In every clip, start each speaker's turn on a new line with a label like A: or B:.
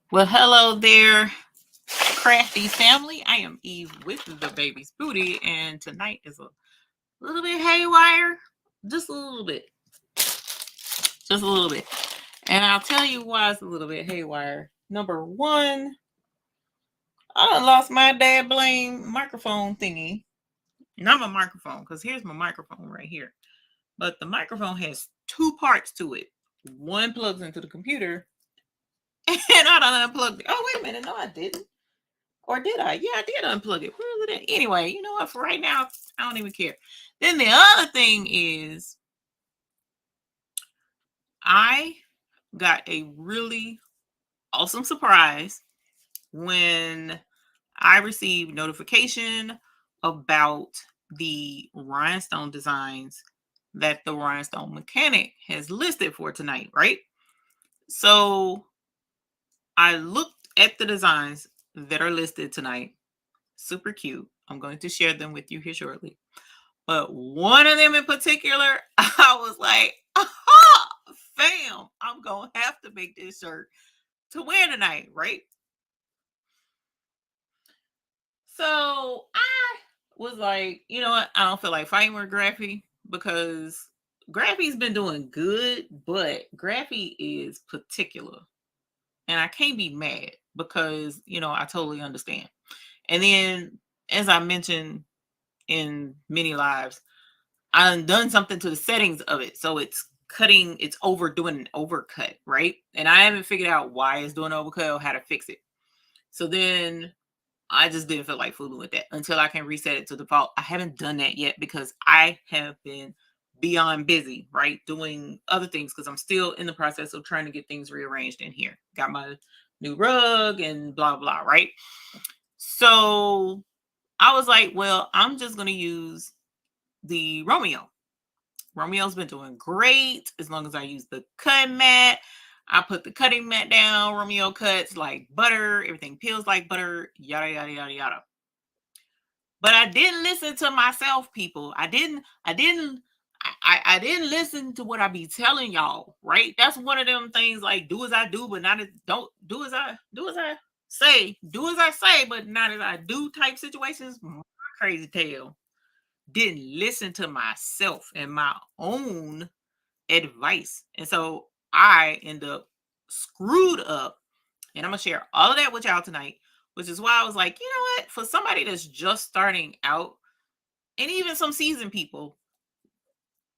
A: Well, hello there, crafty family. I am Eve with the baby's booty, and tonight is a little bit haywire, just a little bit, just a little bit. And I'll tell you why it's a little bit haywire. Number one, I done lost my dad Bling microphone thingy. Not my microphone, because here's my microphone right here. But the microphone has two parts to it. One plugs into the computer, and I done unplugged it. Oh, wait a minute. No, I didn't. Or did I? Yeah, I did unplug it. Where is it at? Anyway, you know what? For right now, I don't even care. Then the other thing is, I got a really awesome surprise when I received notification about the rhinestone designs that the rhinestone mechanic has listed for tonight, right? So I looked at the designs that are listed tonight. Super cute. I'm going to share them with you here shortly. But one of them in particular, I was like, aha, fam, I'm going to have to make this shirt to wear tonight, right? So I was like, you know what? I don't feel like fighting with Graffy because Graffy's been doing good, but Graffy is particular. And I can't be mad because, I totally understand. And then, as I mentioned in many lives, I've done something to the settings of it. So it's overdoing an overcut, right? And I haven't figured out why it's doing an overcut or how to fix it. So then I just didn't feel like fooling with that until I can reset it to default. I haven't done that yet because I have been beyond busy, right? Doing other things because I'm still in the process of trying to get things rearranged in here. Got my new rug and blah, blah, right? So I was like, well, I'm just going to use the Romeo. Romeo's been doing great as long as I use the cutting mat. I put the cutting mat down. Romeo cuts like butter. Everything peels like butter. Yada, yada, yada, yada. But I didn't listen to myself, people. I didn't listen to what I be telling y'all, right? That's one of them things like do as I do, but not as don't do as I say. Do as I say, but not as I do type situations. My crazy tail didn't listen to myself and my own advice. And so I end up screwed up. And I'm going to share all of that with y'all tonight, which is why I was like, you know what? For somebody that's just starting out and even some seasoned people,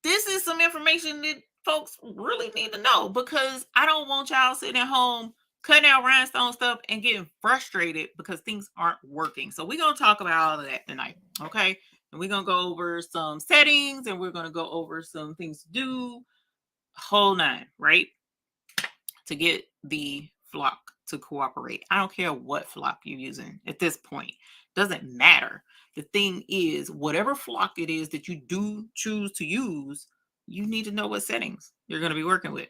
A: this is some information that folks really need to know because I don't want y'all sitting at home cutting out rhinestone stuff and getting frustrated because things aren't working. So we're going to talk about all of that tonight. Okay. And we're going to go over some settings and we're going to go over some things to do. Whole nine, right? To get the flock to cooperate. I don't care what flock you're using at this point. Doesn't matter. The thing is, whatever flock it is that you do choose to use, you need to know what settings you're going to be working with.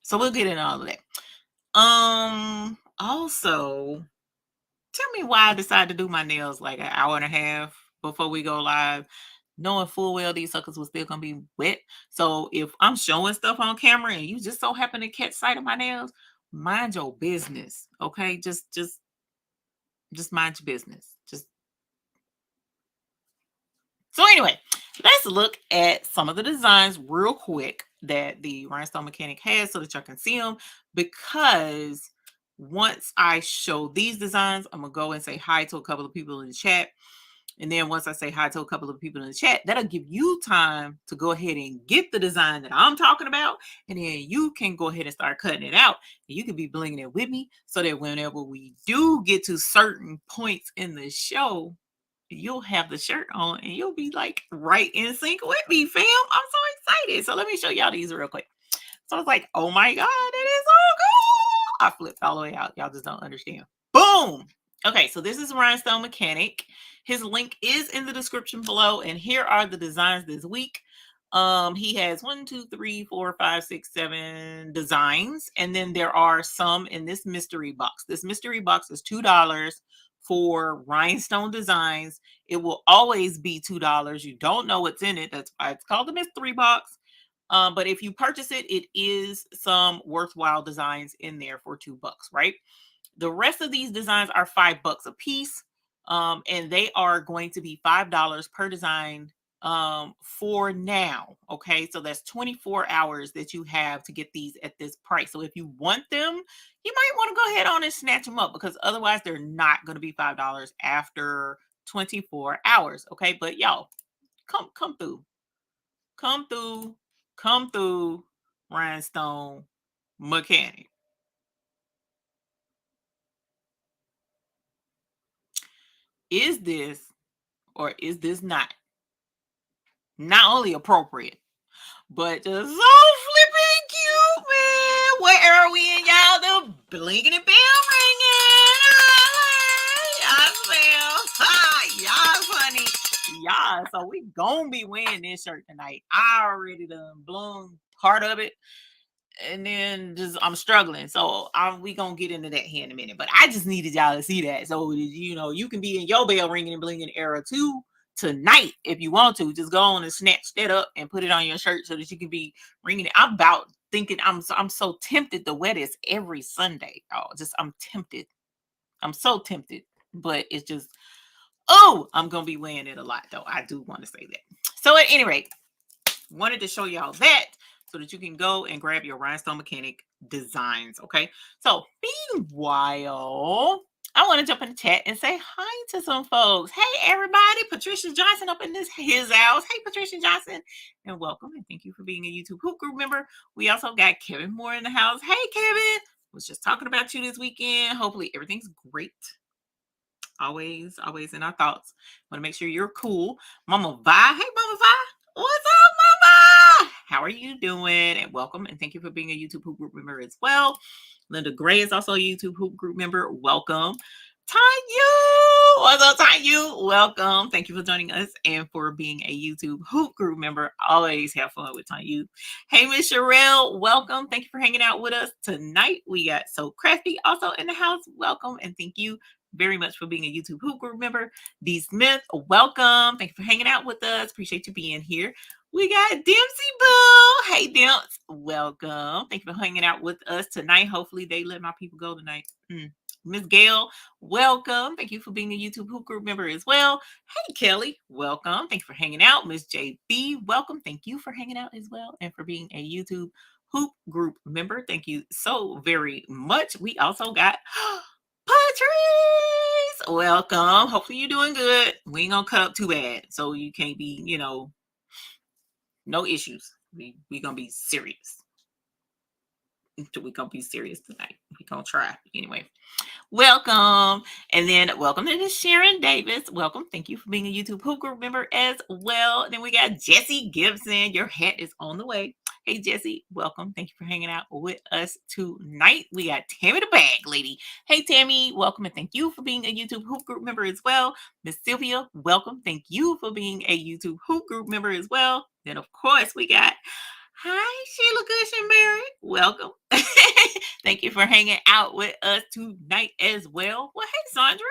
A: So we'll get into all of that. Also, tell me why I decided to do my nails like an hour and a half before we go live, knowing full well these suckers were still gonna be wet. So if I'm showing stuff on camera and you just so happen to catch sight of my nails, mind your business. Okay. Just mind your business. So anyway, let's look at some of the designs real quick that the Rhinestone Mechanic has so that y'all can see them, because once I show these designs, I'm going to go and say hi to a couple of people in the chat. And then once I say hi to a couple of people in the chat, that'll give you time to go ahead and get the design that I'm talking about. And then you can go ahead and start cutting it out. And you can be blinging it with me so that whenever we do get to certain points in the show, you'll have the shirt on and you'll be like right in sync with me, fam. I'm so excited. So let me show y'all these real quick. So I was like, oh my God, it is so cool. I flipped all the way out. Y'all just don't understand. Boom. Okay, so this is Rhinestone Mechanic. His link is in the description below. And here are the designs this week. He has 1, 2, 3, 4, 5, 6, 7 designs. And then there are some in this mystery box. This mystery box is $2 for rhinestone designs. It will always be $2. You don't know what's in it. That's why it's called the mystery box. But if you purchase it, it is some worthwhile designs in there for $2, right? The rest of these designs are $5 a piece, and they are going to be $5 per design for now. Okay, so that's 24 hours that you have to get these at this price. So if you want them, you might want to go ahead on and snatch them up, because otherwise they're not going to be $5 after 24 hours. Okay, but y'all, come through, come through, come through, Rhinestone Mechanic. Is this, or is this not only appropriate, but just so flipping cute, man? Where are we in, y'all? The blinking and bell ringing. Y'all smell. Y'all funny. Y'all, so we gonna be wearing this shirt tonight. I already done blown part of it, and then just I'm struggling. So we gonna get into that here in a minute. But I just needed y'all to see that, so you can be in your bell ringing and blinging era too tonight if you want to. Just go on and snatch that up and put it on your shirt so that you can be ringing it. I'm about thinking I'm so tempted to wear this every Sunday. Oh, just I'm tempted. I'm so tempted, but it's just, oh, I'm gonna be wearing it a lot though. I do want to say that. So at any rate, wanted to show y'all that so that you can go and grab your Rhinestone Mechanic designs. Okay, so meanwhile, I want to jump in the chat and say hi to some folks. Hey everybody, Patricia Johnson up in his house. Hey Patricia Johnson, and welcome, and thank you for being a YouTube Hoop Group member. We also got Kevin Moore in the house. Hey Kevin, was just talking about you this weekend. Hopefully everything's great. Always in our thoughts. Want to make sure you're cool. Mama Vi. Hey Mama Vi, what's up Mama? How are you doing? And welcome, and thank you for being a YouTube Hoop Group member as well. Linda Gray is also a YouTube Hoop Group member. Welcome. Tanyu, what's up Tanyu? Welcome. Thank you for joining us and for being a YouTube Hoop Group member. Always have fun with Tanyu. Hey Miss Sherelle, welcome. Thank you for hanging out with us tonight. We got So Crafty also in the house. Welcome, and thank you very much for being a YouTube Hoop Group member. D Smith, welcome. Thank you for hanging out with us. Appreciate you being here. We got Dempsey Boo. Hey Demps, welcome. Thank you for hanging out with us tonight. Hopefully they let my people go tonight. Miss Gail, welcome. Thank you for being a YouTube Hoop Group member as well. Hey Kelly, welcome. Thank you for hanging out. Miss JB, welcome. Thank you for hanging out as well and for being a YouTube Hoop Group member. Thank you so very much. We also got Patrice, welcome. Hopefully you're doing good. We ain't gonna cut up too bad, so you can't be, no issues. We gonna be serious. We gonna be serious tonight. We gonna try anyway. Welcome, and then welcome to Sharon Davis. Welcome. Thank you for being a YouTube Hoop Group member as well. Then we got Jesse Gibson. Your hat is on the way. Hey Jesse, welcome. Thank you for hanging out with us tonight. We got Tammy the Bag Lady. Hey Tammy, welcome, and thank you for being a YouTube Hoop Group member as well. Miss Sylvia, welcome. Thank you for being a YouTube Hoop Group member as well. Then of course we got, hi Sheila Cushenberry, welcome. Thank you for hanging out with us tonight as well. Well, hey Sandra,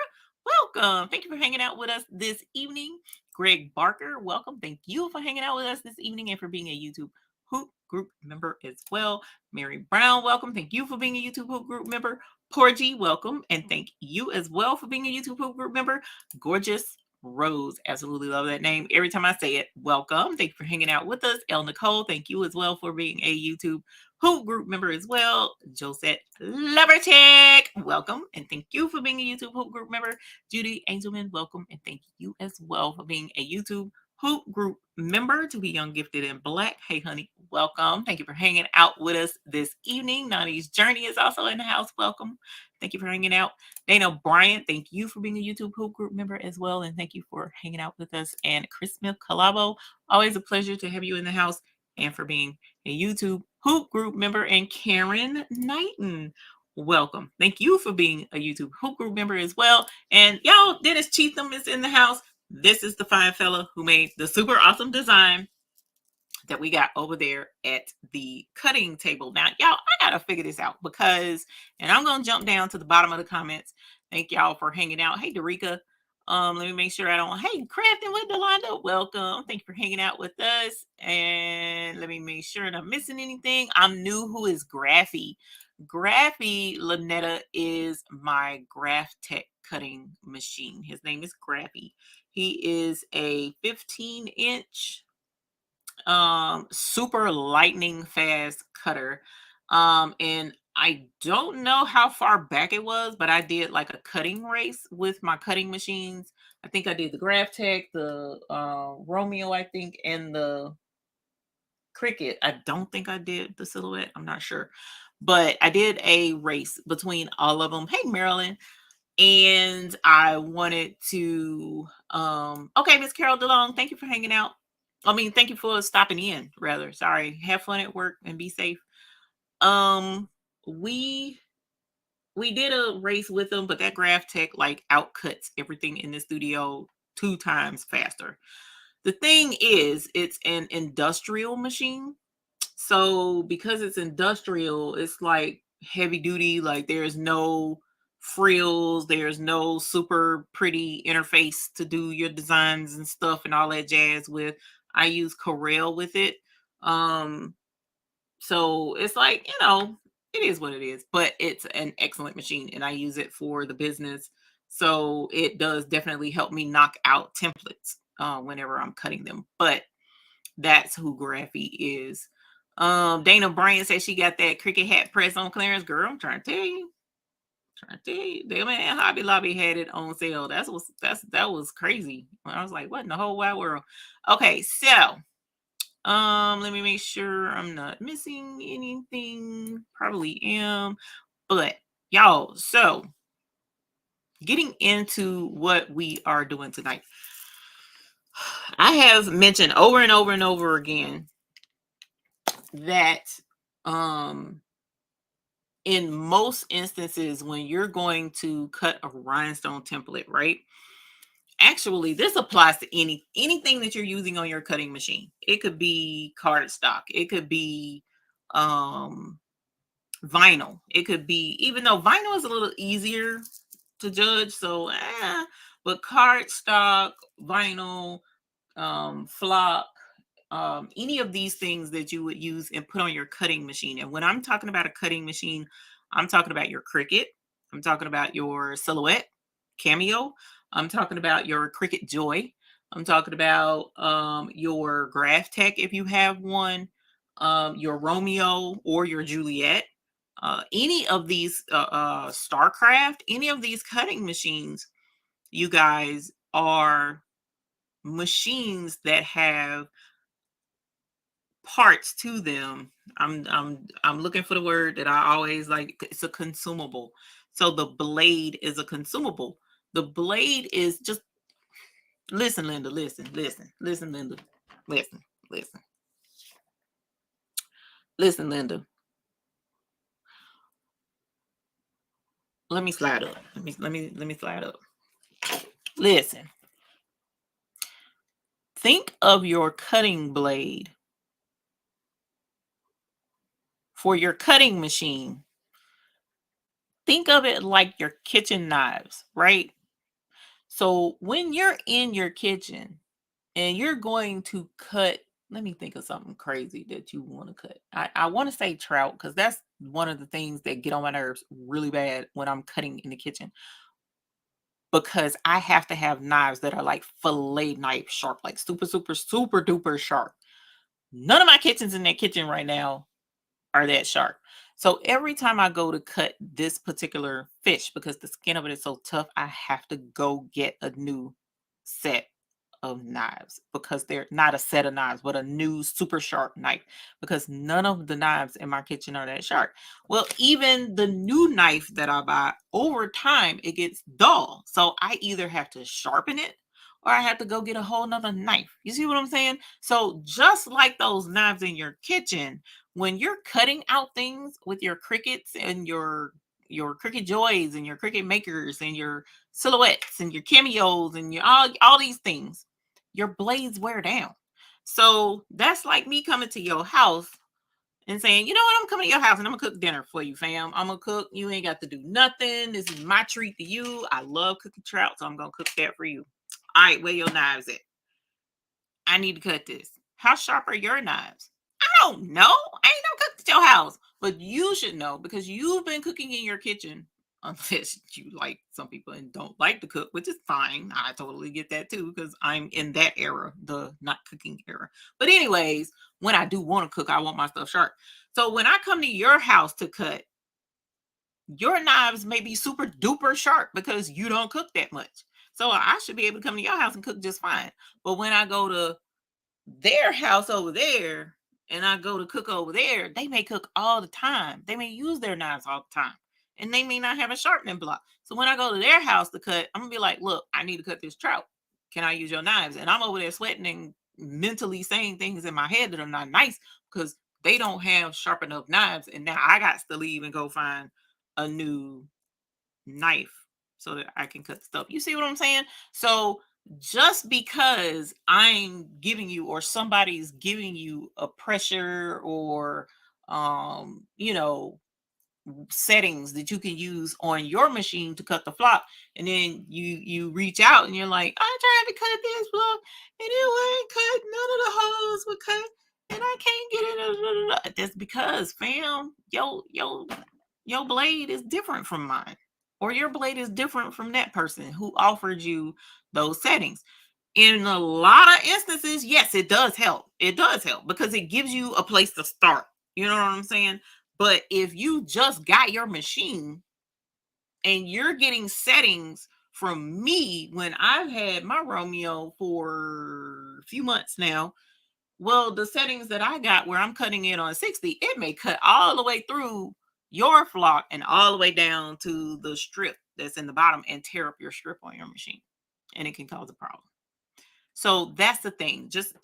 A: welcome. Thank you for hanging out with us this evening. Greg Barker, welcome. Thank you for hanging out with us this evening and for being a YouTube Hoop Group member as well. Mary Brown, welcome. Thank you for being a YouTube Hoop Group member. Porgy, welcome. And thank you as well for being a YouTube Hoop Group member. Gorgeous Rose, absolutely love that name. Every time I say it, welcome. Thank you for hanging out with us. El Nicole, thank you as well for being a YouTube Hoop Group member as well. Josette Levertech, welcome. And thank you for being a YouTube Hoop Group member. Judy Angelman, welcome. And thank you as well for being a YouTube Hoop Group member. To be Young, Gifted, and Black. Hey, honey, welcome. Thank you for hanging out with us this evening. Nani's Journey is also in the house. Welcome. Thank you for hanging out. Dana Bryant, thank you for being a YouTube Hoop Group member as well. And thank you for hanging out with us. And Chris Smith Calabo, always a pleasure to have you in the house and for being a YouTube Hoop Group member. And Karen Knighton, welcome. Thank you for being a YouTube Hoop Group member as well. And y'all, Dennis Cheatham is in the house. This is the fine fella who made the super awesome design that we got over there at the cutting table. Now, y'all, I gotta figure this out because, and I'm gonna jump down to the bottom of the comments. Thank y'all for hanging out. Hey, Derica, Let me make sure I don't. Hey, crafting with Delonda, welcome. Thank you for hanging out with us. And let me make sure I'm not missing anything. I'm new. Who is Graphy? Graphy Lanetta is my Graph Tech cutting machine. His name is Graphy. He is a 15-inch super lightning fast cutter. And I don't know how far back it was, but I did like a cutting race with my cutting machines. I think I did the Graph Tech, the Romeo, I think, and the Cricket. I don't think I did the Silhouette. I'm not sure, but I did a race between all of them. Hey, Marilyn. And I wanted to okay, Miss Carol DeLong, thank you for hanging out. I mean, thank you for stopping in, rather. Sorry. Have fun at work and be safe. Um we we did a race with them, but that Graph Tech like outcuts everything in the studio 2 times faster. The thing is, it's an industrial machine. So because it's industrial, it's like heavy duty, like there's no frills, there's no super pretty interface to do your designs and stuff and all that jazz with. I use Corel with it. Um so it's like, it is what it is, but it's an excellent machine and I use it for the business. So it does definitely help me knock out templates whenever I'm cutting them. But that's who Graphy is. Dana Bryant says she got that cricket hat press on clearance. Girl, I'm trying to tell you. Trying to tell you. Damn, man, Hobby Lobby had it on sale. That was crazy. I was like, what in the whole wide world? Okay, so let me make sure I'm not missing anything. Probably am. But y'all, so getting into what we are doing tonight. I have mentioned over and over and over again that in most instances when you're going to cut a rhinestone template, right? Actually, this applies to anything that you're using on your cutting machine. It could be cardstock, it could be um vinyl, it could be, even though vinyl is a little easier to judge, so but cardstock, vinyl, flock, any of these things that you would use and put on your cutting machine. And when I'm talking about a cutting machine, I'm talking about your Cricut, I'm talking about your Silhouette, Cameo, I'm talking about your Cricut Joy, I'm talking about your Graph Tech if you have one, your Romeo or your Juliet, any of these StarCraft, any of these cutting machines, you guys, are machines that have parts to them. I'm looking for the word that I always like. It's a consumable. So the blade is a consumable. The blade is just, listen, Linda, listen, Linda, listen, listen, listen, Linda. Let me slide up. Let me slide up. Listen. Think of your cutting blade for your cutting machine. Think of it like your kitchen knives, right? So when you're in your kitchen and you're going to cut, let me think of something crazy that you want to cut. I want to say trout because that's one of the things that get on my nerves really bad when I'm cutting in the kitchen, because I have to have knives that are like fillet knife sharp, like super, super, super duper sharp. None of my kitchens in that kitchen right now are that sharp. So every time I go to cut this particular fish, because the skin of it is so tough, I have to go get a new set of knives, because they're not a set of knives, but a new super sharp knife, because none of the knives in my kitchen are that sharp. Well, even the new knife that I buy, over time, it gets dull. So I either have to sharpen it or I have to go get a whole nother knife. You see what I'm saying? So just like those knives in your kitchen, when you're cutting out things with your Cricuts and your Cricut Joys and your Cricut Makers and your Silhouettes and your Cameos and your all these things, your blades wear down. So that's like me coming to your house and saying, you know what, I'm coming to your house and I'm gonna cook dinner for you, fam. I'm gonna cook. You ain't got to do nothing. This is my treat to you. I love cooking trout, so I'm gonna cook that for you. All right, where your knives at? I need to cut this. How sharp are your knives? I don't know. I ain't no cook at your house. But you should know because you've been cooking in your kitchen. Unless you like some people and don't like to cook, which is fine. I totally get that too, because I'm in that era, the not cooking era. But anyways, when I do want to cook, I want my stuff sharp. So when I come to your house to cut, your knives may be super duper sharp because you don't cook that much. So I should be able to come to your house and cook just fine. But when I go to their house over there and I go to cook over there, they may cook all the time. They may use their knives all the time. And they may not have a sharpening block. So when I go to their house to cut, I'm gonna be like, look, I need to cut this trout. Can I use your knives? And I'm over there sweating and mentally saying things in my head that are not nice because they don't have sharp enough knives. And now I got to leave and go find a new knife so that I can cut stuff. You see what I'm saying? So just because I'm giving you or somebody's giving you a pressure or you know, settings that you can use on your machine to cut the flock, and then you reach out and you're like, I tried to cut this block and it wouldn't cut, none of the holes would cut, and I can't get it. That's because, fam, your blade is different from mine, or your blade is different from that person who offered you those settings. In a lot of instances, yes, it does help. It does help because it gives you a place to start. You know what I'm saying? But if you just got your machine and you're getting settings from me when I've had my Romeo for a few months now, well, the settings that I got where I'm cutting it on 60, it may cut all the way through your flock and all the way down to the strip that's in the bottom and tear up your strip on your machine. And it can cause a problem. So that's the thing. Just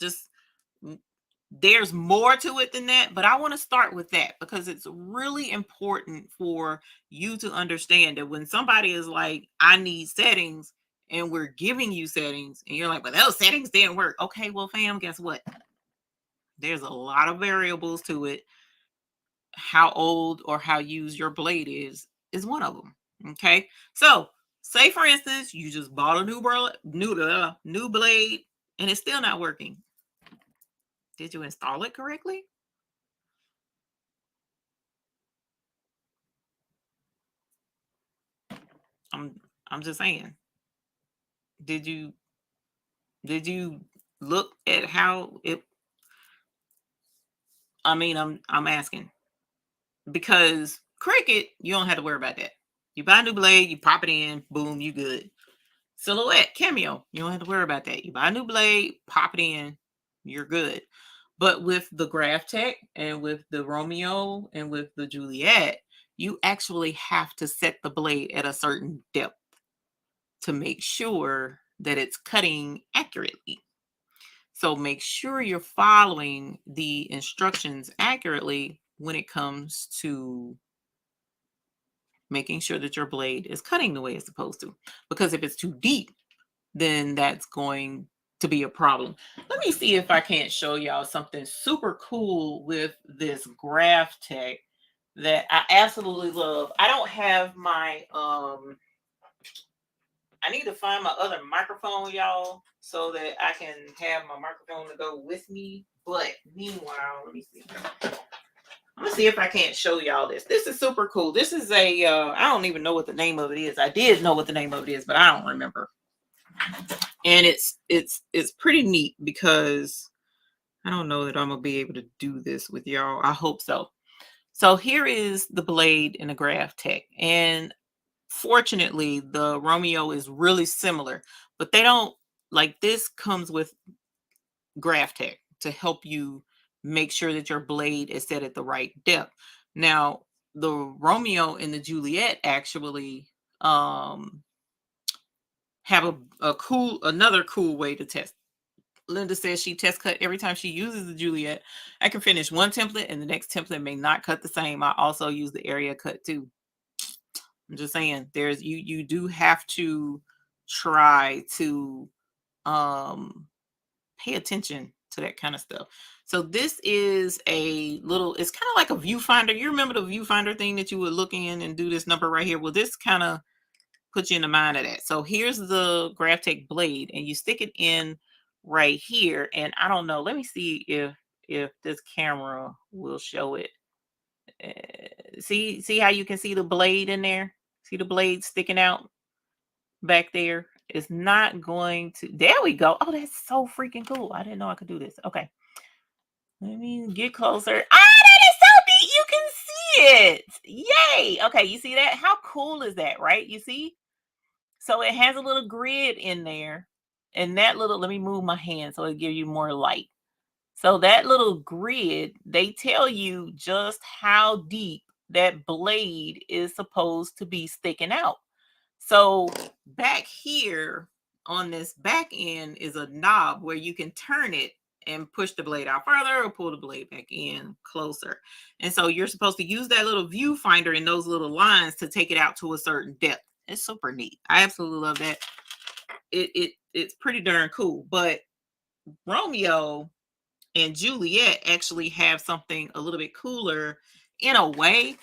A: there's more to it than that, but I want to start with that because it's really important for you to understand that when somebody is like, I need settings, and we're giving you settings, and you're like, but those settings didn't work. Okay, well, fam, guess what? There's a lot of variables to it. How old or how used your blade is one of them. Okay, so say for instance, you just bought a new blade, and it's still not working. Did you install it correctly? I'm just saying. Did you did you look at how it? I mean, I'm asking because Cricut, you don't have to worry about that. You buy a new blade, you pop it in, boom, you good. Silhouette, Cameo, you don't have to worry about that. You buy a new blade, pop it in, you're good. But with the Graph Tech and with the Romeo and with the Juliet, you actually have to set the blade at a certain depth to make sure that it's cutting accurately. So make sure you're following the instructions accurately when it comes to making sure that your blade is cutting the way it's supposed to. Because if it's too deep, then that's going to be a problem. Let me see if I can't show y'all something super cool with this Graph Tech that I absolutely love. I don't have my I need to find my other microphone, y'all, so that I can have my microphone to go with me. But meanwhile, let me see. I'm gonna see if I can't show y'all this. This is super cool. This is a I don't even know what the name of it is. I did know what the name of it is, but I don't remember. And it's pretty neat because I don't know that I'm gonna be able to do this with y'all. I hope so. So here is the blade in a Graph Tech, and fortunately, the Romeo is really similar, but they don't like this comes with Graph Tech to help you make sure that your blade is set at the right depth. Now, the Romeo and the Juliet actually have a cool another cool way to test. Linda says she test cut every time she uses the Juliet. I can finish one template and the next template may not cut the same. I also use the area cut too. I'm just saying there's you do have to try to pay attention to that kind of stuff. So this is a little, it's kind of like a viewfinder. You remember the viewfinder thing that you would look in and do this number right here? Well, this kind of puts you in the mind of that. So here's the Graphtec blade, and you stick it in right here. And I don't know, let me see if this camera will show it. See how you can see the blade in there? See the blade sticking out back there? It's not going to, there we go. Oh, that's so freaking cool. I didn't know I could do this. Okay. Let me get closer. Ah, that is so neat. You can see it. Yay. Okay, you see that? How cool is that, right? You see? So it has a little grid in there. And that little, let me move my hand so it gives you more light. So that little grid, they tell you just how deep that blade is supposed to be sticking out. So back here on this back end is a knob where you can turn it and push the blade out further or pull the blade back in closer. And so you're supposed to use that little viewfinder in those little lines to take it out to a certain depth. It's super neat. I absolutely love that. It's pretty darn cool. But Romeo and Juliet actually have something a little bit cooler in a way.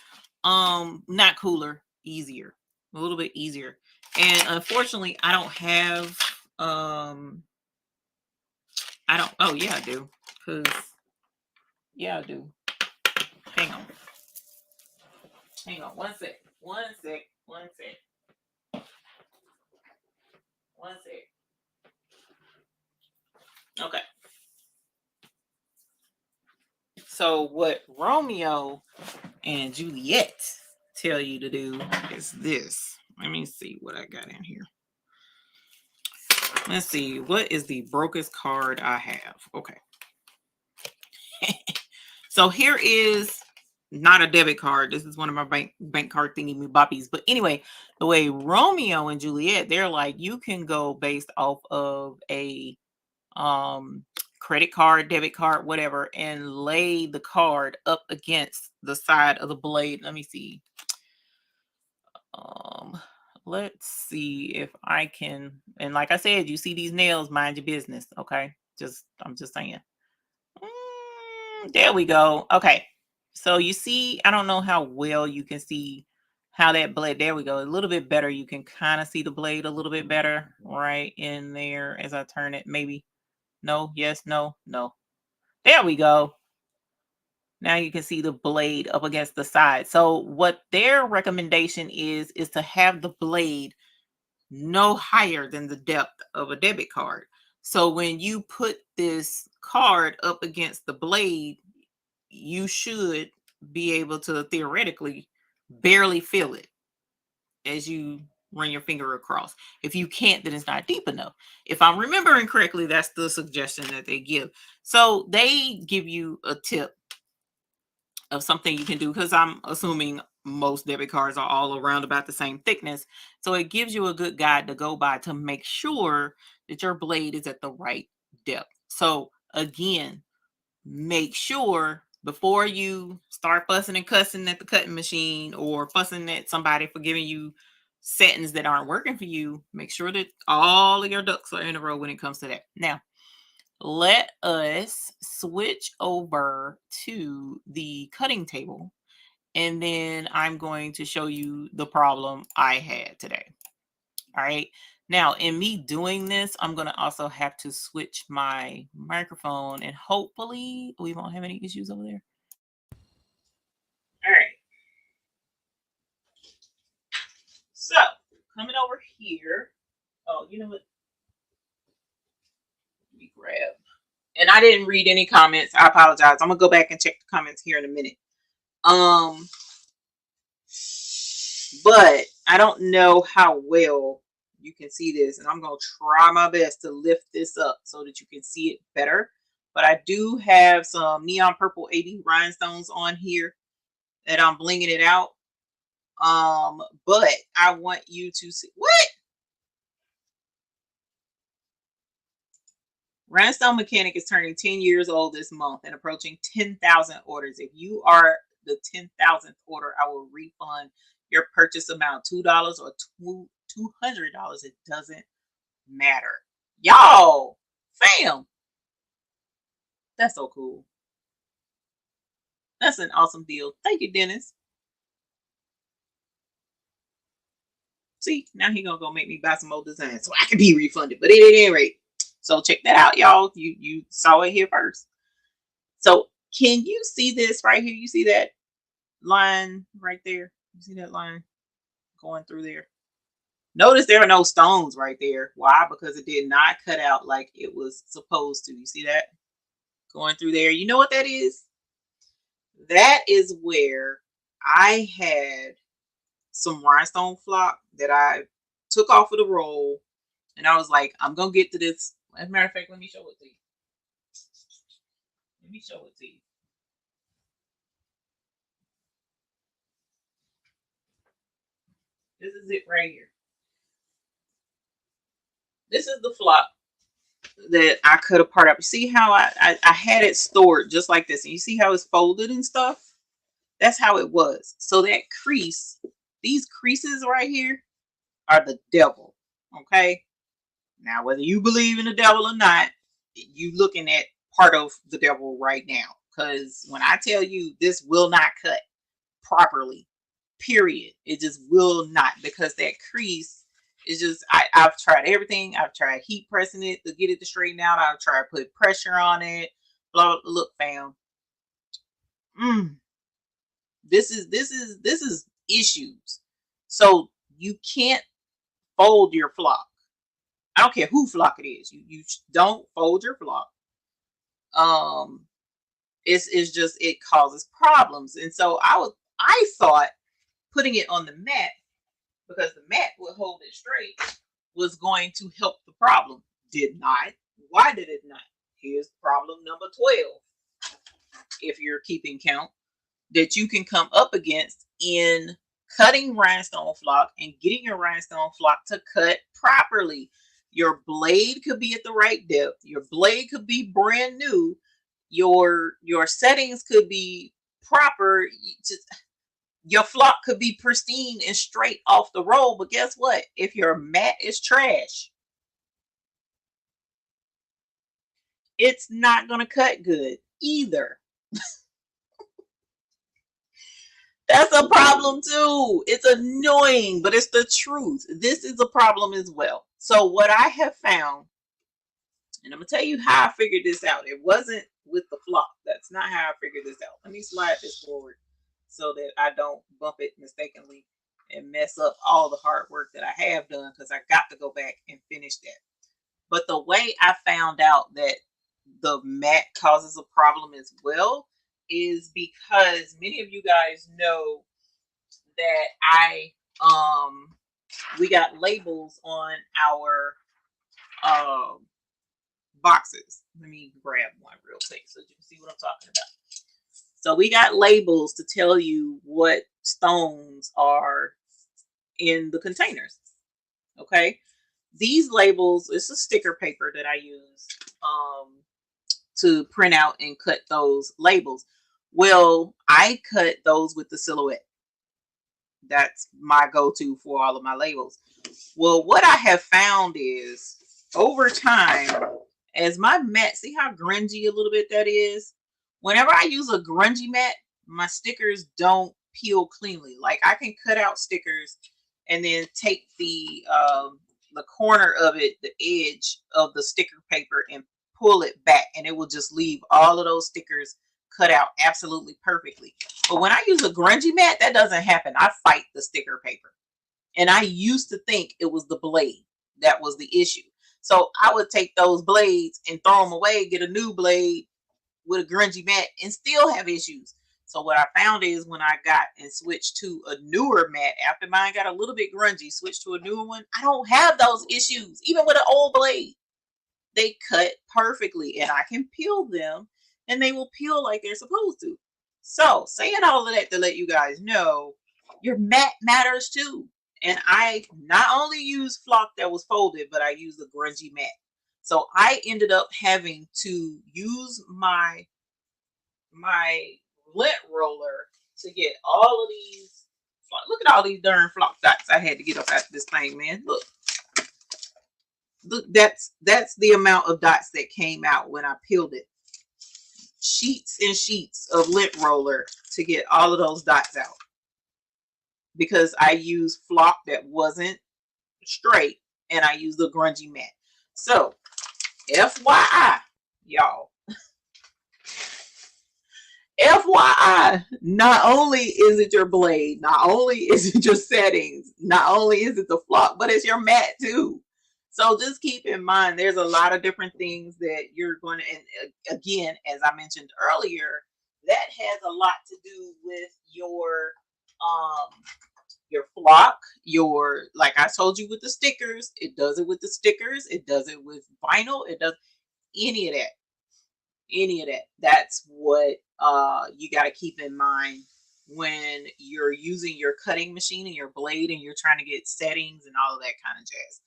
A: Not cooler, easier. A little bit easier. And unfortunately, I don't have I don't, oh yeah, I do. Because yeah, I do. Hang on. Hang on. One sec. One sec. One sec. One sec. Okay. So what Romeo and Juliet tell you to do is this. Let me see what I got in here. Let's see. What is the brokest card I have? Okay. So here is not a debit card. This is one of my bank card thingy me boppies. But anyway, the way Romeo and Juliet, they're like, you can go based off of a credit card, debit card, whatever, and lay the card up against the side of the blade. Let me see. Let's see if I can, and like I said, you see these nails, mind your business. Okay. I'm just saying. There we go. Okay. So you see, I don't know how well you can see how that blade, there we go. A little bit better. You can kind of see the blade a little bit better right in there as I turn it. Maybe. No, yes, no, no. There we go. Now you can see the blade up against the side. So what their recommendation is to have the blade no higher than the depth of a debit card. So when you put this card up against the blade, you should be able to theoretically barely feel it as you run your finger across. If you can't, then it's not deep enough. If I'm remembering correctly, that's the suggestion that they give. So they give you a tip of something you can do, because I'm assuming most debit cards are all around about the same thickness. So it gives you a good guide to go by to make sure that your blade is at the right depth. So again, make sure before you start fussing and cussing at the cutting machine or fussing at somebody for giving you settings that aren't working for you, make sure that all of your ducks are in a row when it comes to that. Now, let us switch over to the cutting table, and then I'm going to show you the problem I had today. All right. Now, in me doing this, I'm going to also have to switch my microphone, and hopefully we won't have any issues over there. All right. So, coming over here. Oh, you know what? Let me grab. And I didn't read any comments. I apologize. I'm going to go back and check the comments here in a minute. But I don't know how well you can see this, and I'm going to try my best to lift this up so that you can see it better. But I do have some neon purple 80 rhinestones on here that I'm blinging it out. But I want you to see what Rhinestone Mechanic is turning 10 years old this month and approaching 10,000 orders. If you are the 10,000th order, I will refund your purchase amount, $2 or $200. It doesn't matter. Y'all, fam, That's so cool. That's an awesome deal. Thank you, Dennis. See, now he gonna go make me buy some more designs so I can be refunded. But at any rate, so check that out, y'all. You saw it here first. So can you see this right here? You see that line right there? You see that line going through there? Notice there are no stones right there. Why? Because it did not cut out like it was supposed to. You see that going through there? You know what that is? That is where I had some rhinestone flock that I took off of the roll, and I was like, I'm gonna get to this. As a matter of fact, let me show it to you. Let me show it to you. This is it right here. This is the flock that I cut apart up. You see how I had it stored just like this, and you see how it's folded and stuff? That's how it was. So that crease, these creases right here are the devil. Okay. Now, whether you believe in the devil or not, you looking at part of the devil right now. Because when I tell you this will not cut properly, period, it just will not. Because that crease is just, I've tried everything. I've tried heat pressing it to get it to straighten out. I've tried put pressure on it. Blah, blah, look, fam. This is issues. So you can't fold your flock. I don't care who flock it is. You don't fold your flock. It's just, it causes problems. And so I thought putting it on the mat, because the mat would hold it straight, was going to help the problem. Did not. Why did it not? Here's problem number 12. If you're keeping count, that you can come up against in cutting rhinestone flock and getting your rhinestone flock to cut properly. Your blade could be at the right depth. Your blade could be brand new. Your settings could be proper. Your flock could be pristine and straight off the roll. But guess what? If your mat is trash, it's not going to cut good either. That's a problem too. It's annoying, but it's the truth. This is a problem as well. So what I have found, and I'm going to tell you how I figured this out. It wasn't with the flock. That's not how I figured this out. Let me slide this forward so that I don't bump it mistakenly and mess up all the hard work that I have done, because I got to go back and finish that. But the way I found out that the mat causes a problem as well is because many of you guys know that we got labels on our boxes. Let me grab one real quick so you can see what I'm talking about. So we got labels to tell you what stones are in the containers. Okay. These labels, it's a sticker paper that I use to print out and cut those labels. Well, I cut those with the silhouette. That's my go-to for all of my labels. Well, what I have found is over time, as my mat, see how grungy a little bit that is? Whenever I use a grungy mat, my stickers don't peel cleanly. Like I can cut out stickers and then take the corner of it, the edge of the sticker paper, and pull it back, and it will just leave all of those stickers cut out absolutely perfectly. But when I use a grungy mat, that doesn't happen. I fight the sticker paper. And I used to think it was the blade that was the issue. So I would take those blades and throw them away, get a new blade with a grungy mat, and still have issues. So what I found is when I got and switched to a newer mat, after mine got a little bit grungy, switched to a newer one, I don't have those issues. Even with an old blade, they cut perfectly, and I can peel them, and they will peel like they're supposed to. So saying all of that to let you guys know, your mat matters too. And I not only use flock that was folded, but I use the grungy mat. So I ended up having to use my lint roller to get all of these. Look at all these darn flock dots I had to get up out of this thing, man. Look, that's the amount of dots that came out when I peeled it. sheets and sheets of lint roller to get all of those dots out, because I used flock that wasn't straight and I used the grungy mat. So FYI, y'all, FYI, not only is it your blade, not only is it your settings, not only is it the flock, but it's your mat too. So just keep in mind, there's a lot of different things that you're going to, and again, as I mentioned earlier, that has a lot to do with um your flock, your, like I told you with the stickers, it does it with the stickers, it does it with vinyl, it does any of that, any of that. That's what you got to keep in mind when you're using your cutting machine and your blade and you're trying to get settings and all of that kind of jazz.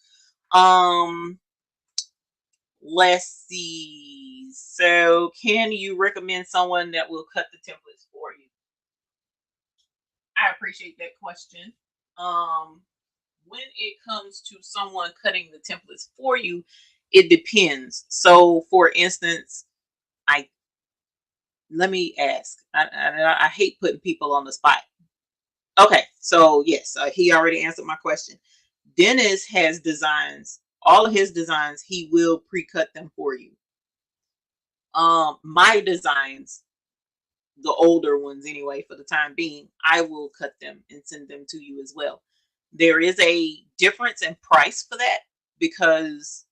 A: Let's see. So can you recommend someone that will cut the templates for you? I appreciate that question. Um, when it comes to someone cutting the templates for you, it depends. So for instance, I let me ask. I hate putting people on the spot. Okay, so yes, he already answered my question. Dennis has designs. All of his designs, he will pre-cut them for you. My designs, the older ones anyway, for the time being, I will cut them and send them to you as well. There is a difference in price for that because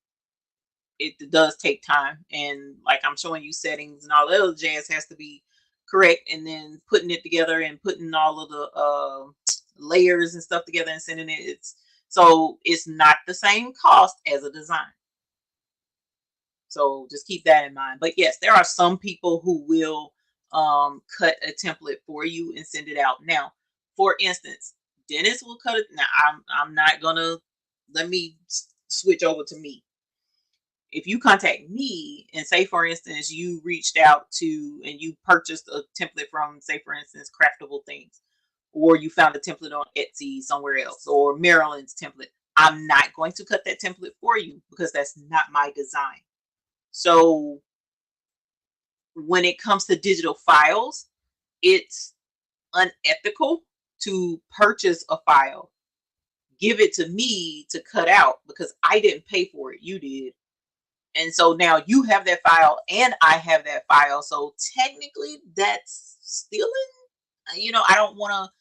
A: it does take time, and like I'm showing you settings and all the other jazz has to be correct, and then putting it together and putting all of the layers and stuff together and sending it, it's not the same cost as a design. So just keep that in mind. But yes, there are some people who will cut a template for you and send it out. Now, for instance, Dennis will cut it. Now, I'm not gonna, let me switch over to me. If you contact me and say, for instance, you reached out to and you purchased a template from, say, for instance, Craftable Things, or you found a template on Etsy somewhere else, or Maryland's template, I'm not going to cut that template for you because that's not my design. So when it comes to digital files, it's unethical to purchase a file, give it to me to cut out because I didn't pay for it, you did. And so now you have that file and I have that file. So technically that's stealing. I don't want to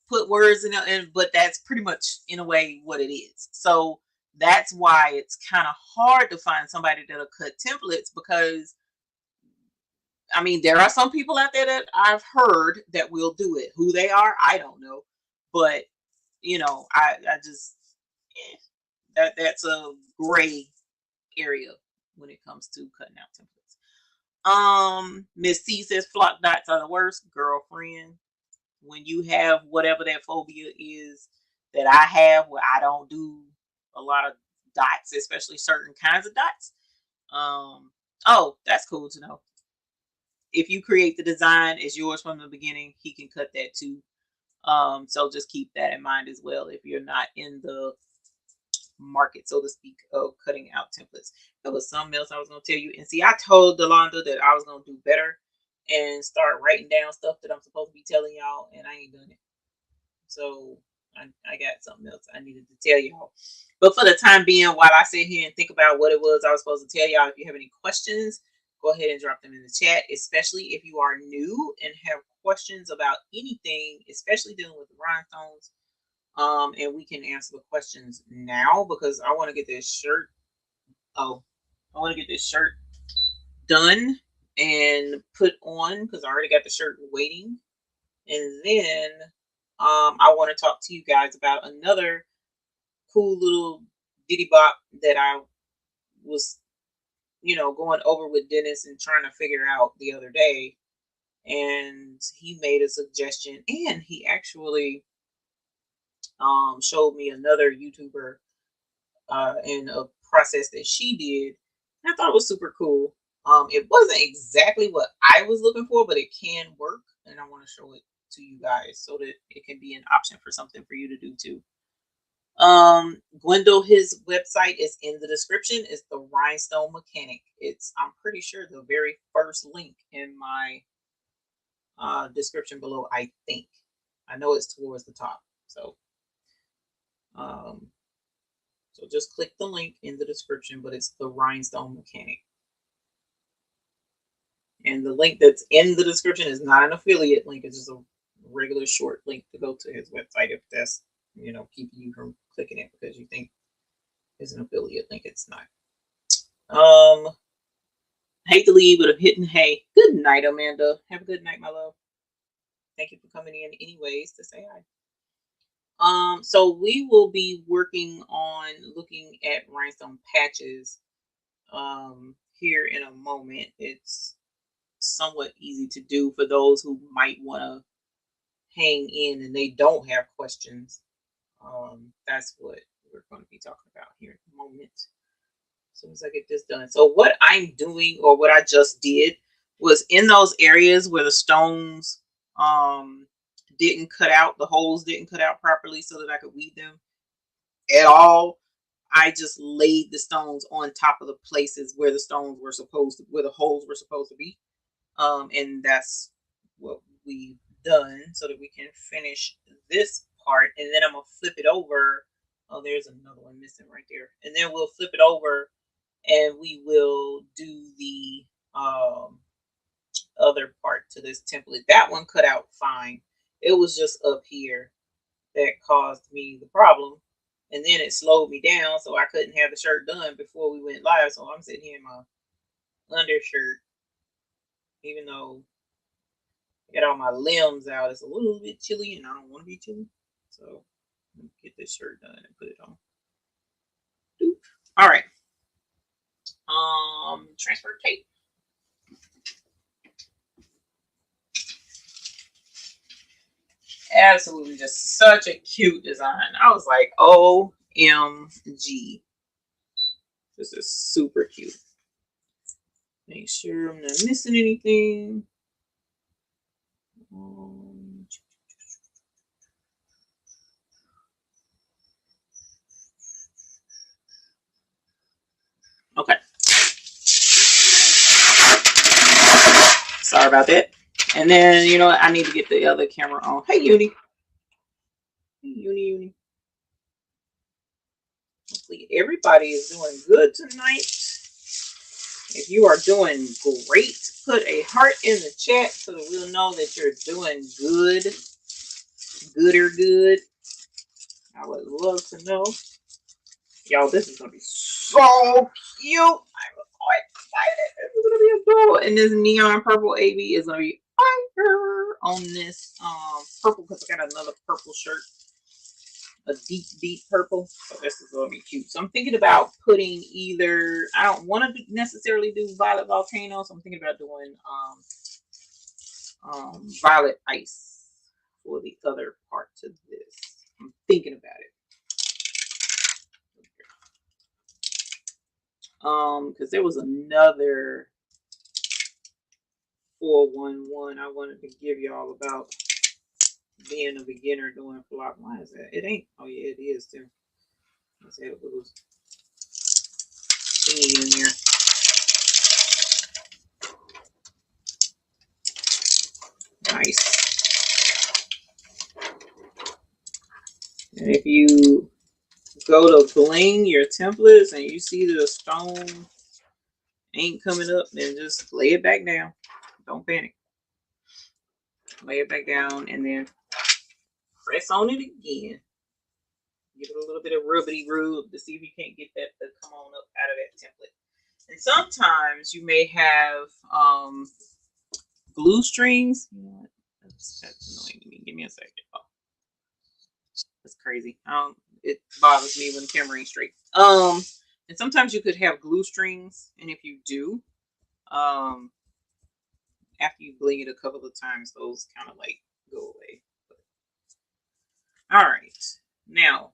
A: put words in it, but that's pretty much in a way what it is. So that's why it's kind of hard to find somebody that'll cut templates because I mean, there are some people out there that I've heard that will do it. Who they are, I don't know. But I just that's a gray area when it comes to cutting out templates. Miss C says flock dots are the worst, girlfriend. When you have whatever that phobia is that I have, where I don't do a lot of dots, especially certain kinds of dots. Oh, that's cool to know. If you create the design as yours from the beginning, he can cut that too. So just keep that in mind as well if you're not in the market, so to speak, of cutting out templates. There was something else I was going to tell you. And see, I told Delonda that I was going to do better and start writing down stuff that I'm supposed to be telling y'all, and I ain't done it. So I got something else I needed to tell y'all. But for the time being, while I sit here and think about what it was I was supposed to tell y'all, if you have any questions, go ahead and drop them in the chat, especially if you are new and have questions about anything, especially dealing with the rhinestones. And we can answer the questions now because I want to get this shirt. Oh, I want to get this shirt done and put on because I already got the shirt waiting. And then I want to talk to you guys about another cool little ditty bop that I was, going over with Dennis and trying to figure out the other day. And he made a suggestion, and he actually showed me another YouTuber and a process that she did. And I thought it was super cool. It wasn't exactly what I was looking for, but it can work, and I want to show it to you guys so that it can be an option for something for you to do too. Gwendol, his website is in the description. It's the Rhinestone Mechanic. It's, I'm pretty sure, the very first link in my description below. I think, I know it's towards the top. So um, so just click the link in the description, but it's the Rhinestone Mechanic. And the link that's in the description is not an affiliate link. It's just a regular short link to go to his website if that's, you know, keeping you from clicking it because you think it's an affiliate link. It's not. Hate to leave, but I'm hitting hey. Good night, Amanda. Have a good night, my love. Thank you for coming in anyways to say hi. So we will be working on looking at rhinestone patches here in a moment. It's somewhat easy to do for those who might want to hang in and they don't have questions. That's what we're going to be talking about here in a moment. As soon as I get this done. So what I'm doing, or what I just did, was in those areas where the stones didn't cut out, the holes didn't cut out properly so that I could weed them at all. I just laid the stones on top of the places where the stones were supposed to, where the holes were supposed to be. And that's what we've done so that we can finish this part. And then I'm gonna flip it over. Oh, there's another one missing right there. And then we'll flip it over and we will do the other part to this template. That one cut out fine. It was just up here that caused me the problem. And then it slowed me down, so I couldn't have the shirt done before we went live. So I'm sitting here in my undershirt, even though I got all my limbs out. It's a little bit chilly, and I don't want to be chilly. So let me get this shirt done and put it on. All right. Transfer tape. Absolutely, just such a cute design. I was like, OMG. This is super cute. Make sure I'm not missing anything. Okay. Sorry about that. And then, you know what? I need to get the other camera on. Hey, Uni. Hey, Uni. Hopefully everybody is doing good tonight. If you are doing great, put a heart in the chat so that we'll know that you're doing good. Good. I would love to know. Y'all, this is going to be so cute. I'm so excited. This is going to be adorable. And this neon purple AB is going to be fire on this purple, because I got another purple shirt. A deep purple. So this is going to be cute. So I'm thinking about putting either, I don't want to necessarily do violet volcano, so I'm thinking about doing violet ice for the other part to this. I'm thinking about it. Because there was another 411 I wanted to give y'all about being a beginner doing flock. Why is that? It ain't. Oh yeah, it is too. Let's say it was thingy in here. Nice. And if you go to Bling your templates and you see the stone ain't coming up, then just lay it back down. Don't panic. Lay it back down and then press on it again. Give it a little bit of rubbity rub to see if you can't get that to come on up out of that template. And sometimes you may have glue strings. You know what? That's annoying to me. Give me a second. Oh, that's crazy. It bothers me when the camera ain't straight. And sometimes you could have glue strings, and if you do, after you bling it a couple of times, those kind of like go away. All right, now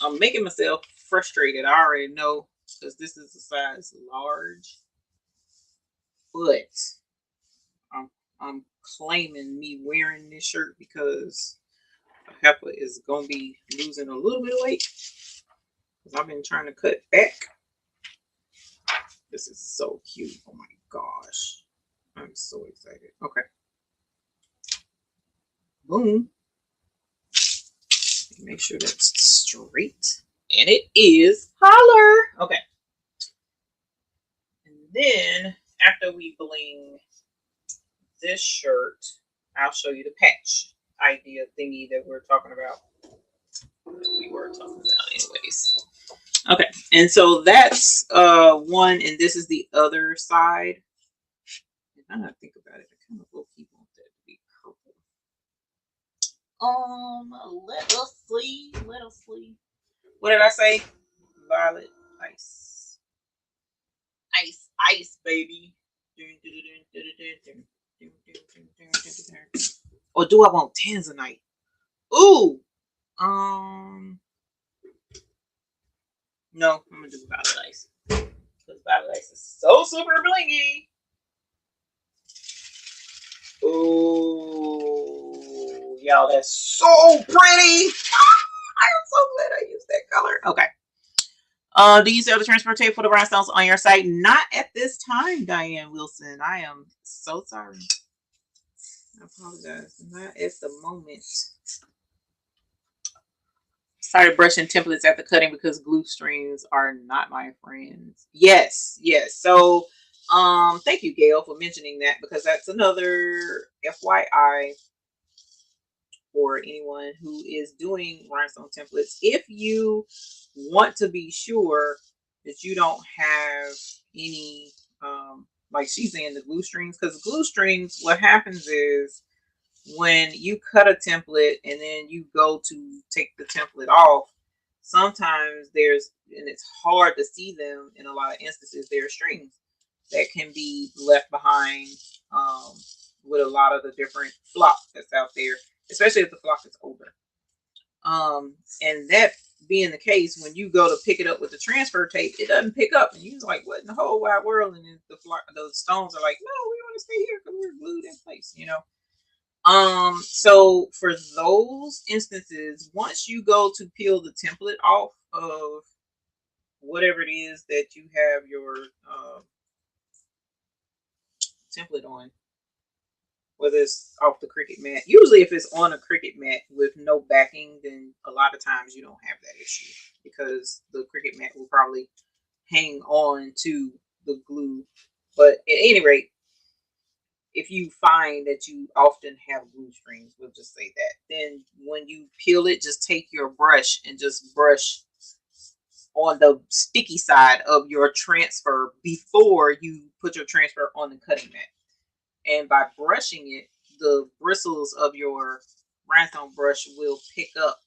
A: I'm making myself frustrated. I already know, because this is a size large, but I'm claiming me wearing this shirt because heifer is gonna be losing a little bit of weight because I've been trying to cut back. This is so cute. Oh my gosh. I'm so excited. Okay. Boom. Make sure that's straight. And it is. Holler. Okay. And then after we bling this shirt, I'll show you the patch idea thingy that we're talking about. We were talking about anyways. Okay. And so that's one, and this is the other side. Now that I think about it, I kind of low-key want that to be purple. Let us see. Let us see. What did I say? Violet ice. Ice, ice, baby. Or do I want Tanzanite? Ooh. No, I'm gonna do violet ice. Because violet ice is so super blingy. Ooh, y'all, that's so pretty. I am so glad I used that color. Okay. Do you sell the transfer tape for the Rhinestones on your site? Not at this time, Diane Wilson. I am so sorry. I apologize. Not at the moment. Started brushing templates after cutting because glue strings are not my friends. Yes, yes. So, thank you, Gail, for mentioning that, because that's another FYI for anyone who is doing rhinestone templates. If you want to be sure that you don't have any, like she's saying, the glue strings, because glue strings, what happens is when you cut a template and then you go to take the template off, sometimes there's, and it's hard to see them in a lot of instances, there are strings that can be left behind with a lot of the different flock that's out there, especially if the flock is older. And that being the case, when you go to pick it up with the transfer tape, it doesn't pick up, and you're like, what in the whole wide world? And then the stones are like, no, we want to stay here because we're glued in place, you know. So for those instances, once you go to peel the template off of whatever it is that you have your template on, whether it's off the Cricut mat, usually if it's on a Cricut mat with no backing, then a lot of times you don't have that issue because the Cricut mat will probably hang on to the glue. But at any rate, if you find that you often have glue strings, we'll just say that, then when you peel it, just take your brush and just brush on the sticky side of your transfer before you put your transfer on the cutting mat. And by brushing it, the bristles of your rhinestone brush will pick up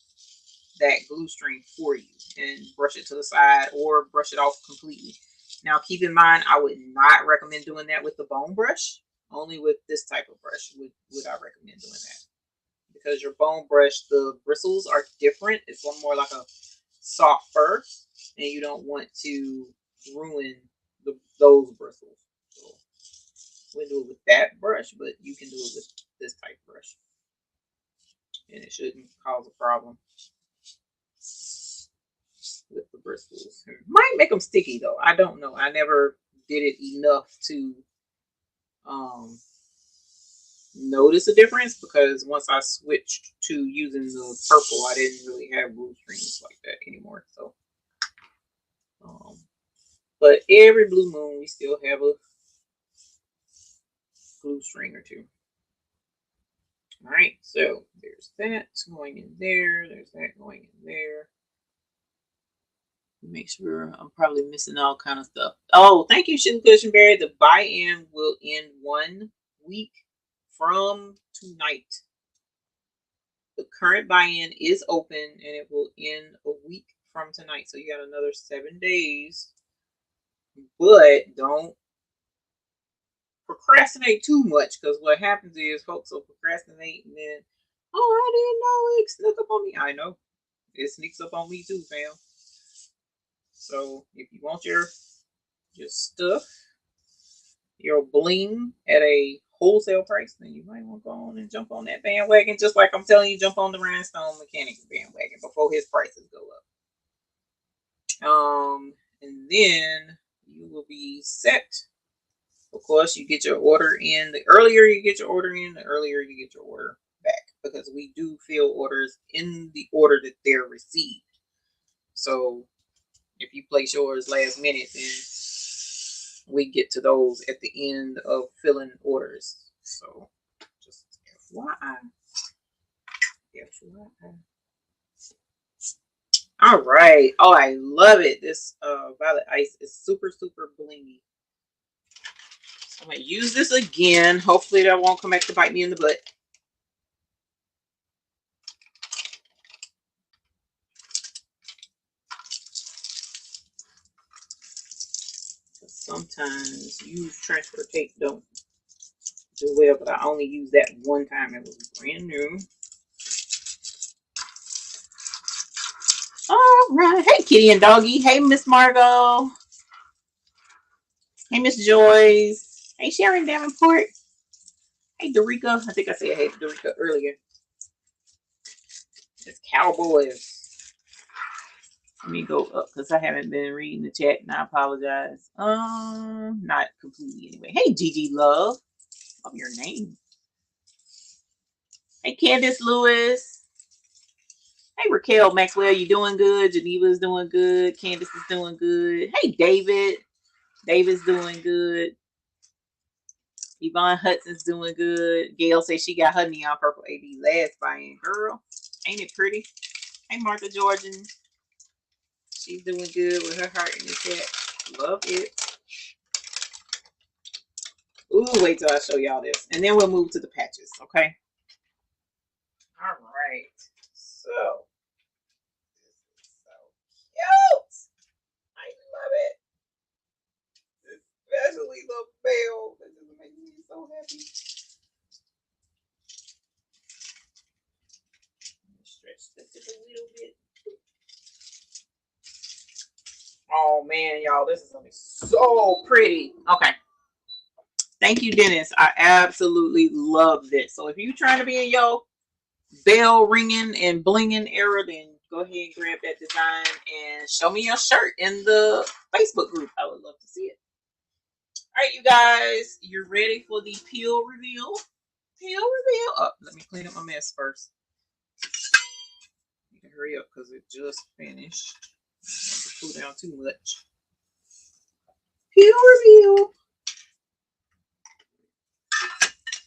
A: that glue string for you and brush it to the side or brush it off completely. Now, keep in mind, I would not recommend doing that with the bone brush. Only with this type of brush would I recommend doing that. Because your bone brush, the bristles are different. It's one more like a soft fur, and you don't want to ruin those bristles. So we'll do it with that brush, but you can do it with this type brush. And it shouldn't cause a problem with the bristles. Might make them sticky though. I don't know. I never did it enough to notice a difference, because once I switched to using the purple, I didn't really have glue strings like that anymore. So but every blue moon we still have a glue string or two. All right, so there's that going in there, there's that going in there. Make sure I'm probably missing all kind of stuff. Oh, thank you, Shin Cushionberry. The buy-in will end 1 week from tonight. The current buy-in is open and it will end a week from tonight. So you got another 7 days. But don't procrastinate too much, because what happens is folks will procrastinate and then, oh, I didn't know it snuck up on me. I know. It sneaks up on me too, fam. So if you want your stuff, your bling at a wholesale price, then you might want to go on and jump on that bandwagon. Just like I'm telling you, jump on the Rhinestone Mechanics bandwagon before his prices go up. And then you will be set. Of course, you get your order in. The earlier you get your order in, the earlier you get your order back, because we do fill orders in the order that they're received. So if you place yours last minute, then we get to those at the end of filling orders. So just FYI. FYI. All right. Oh, I love it. This Violet Ice is super, super blingy. So I'm going to use this again. Hopefully that won't come back to bite me in the butt. Sometimes use transfer tape don't do well, but I only used that one time. It was brand new. All right. Hey, Kitty and Doggy. Hey, Miss Margot. Hey, Miss Joyce. Hey, Sharon Davenport. Hey, Dorica. I think I said hey to Dorica earlier. It's Cowboys. Let me go up because I haven't been reading the chat and I apologize. Not completely anyway. Hey, Gigi Love. Love your name. Hey, Candace Lewis. Hey, Raquel Maxwell, you doing good? Geneva's doing good. Candace is doing good. Hey, David. David's doing good. Yvonne Hudson's doing good. Gail says she got her neon purple AB last buy-in. Girl, ain't it pretty? Hey, Martha Georgian. She's doing good with her heart in the chat. Love it. Ooh, wait till I show y'all this. And then we'll move to the patches, okay? All right. So, this is so cute. I love it. Especially the bell. This is making me so happy. Stretch this just a little bit. Oh man, y'all, this is gonna be so pretty. Okay. Thank you, Dennis. I absolutely love this. So if you're trying to be in your bell ringing and blinging era, then go ahead and grab that design and show me your shirt in the Facebook group. I would love to see it. All right, you guys, you're ready for the peel reveal. Peel reveal. Oh, let me clean up my mess first. You can hurry up because it just finished. Don't pull down too much. Peel reveal.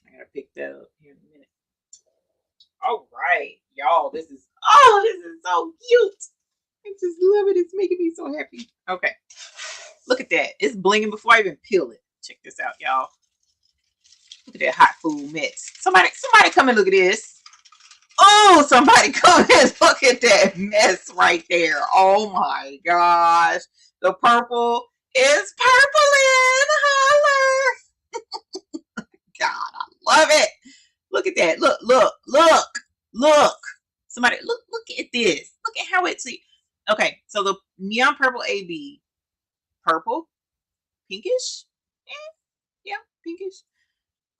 A: I gotta pick that up here in a minute. All right, y'all. This is so cute. I just love it. It's making me so happy. Okay, look at that. It's blinging before I even peel it. Check this out, y'all. Look at that hot food mix. Somebody come and look at this. Oh, somebody come and look at that mess right there. Oh my gosh. The purple is purpling. Holler. God, I love it. Look at that. Look. Somebody look at this. Look at how it's. Okay, so the neon purple AB, purple, pinkish. Yeah, pinkish.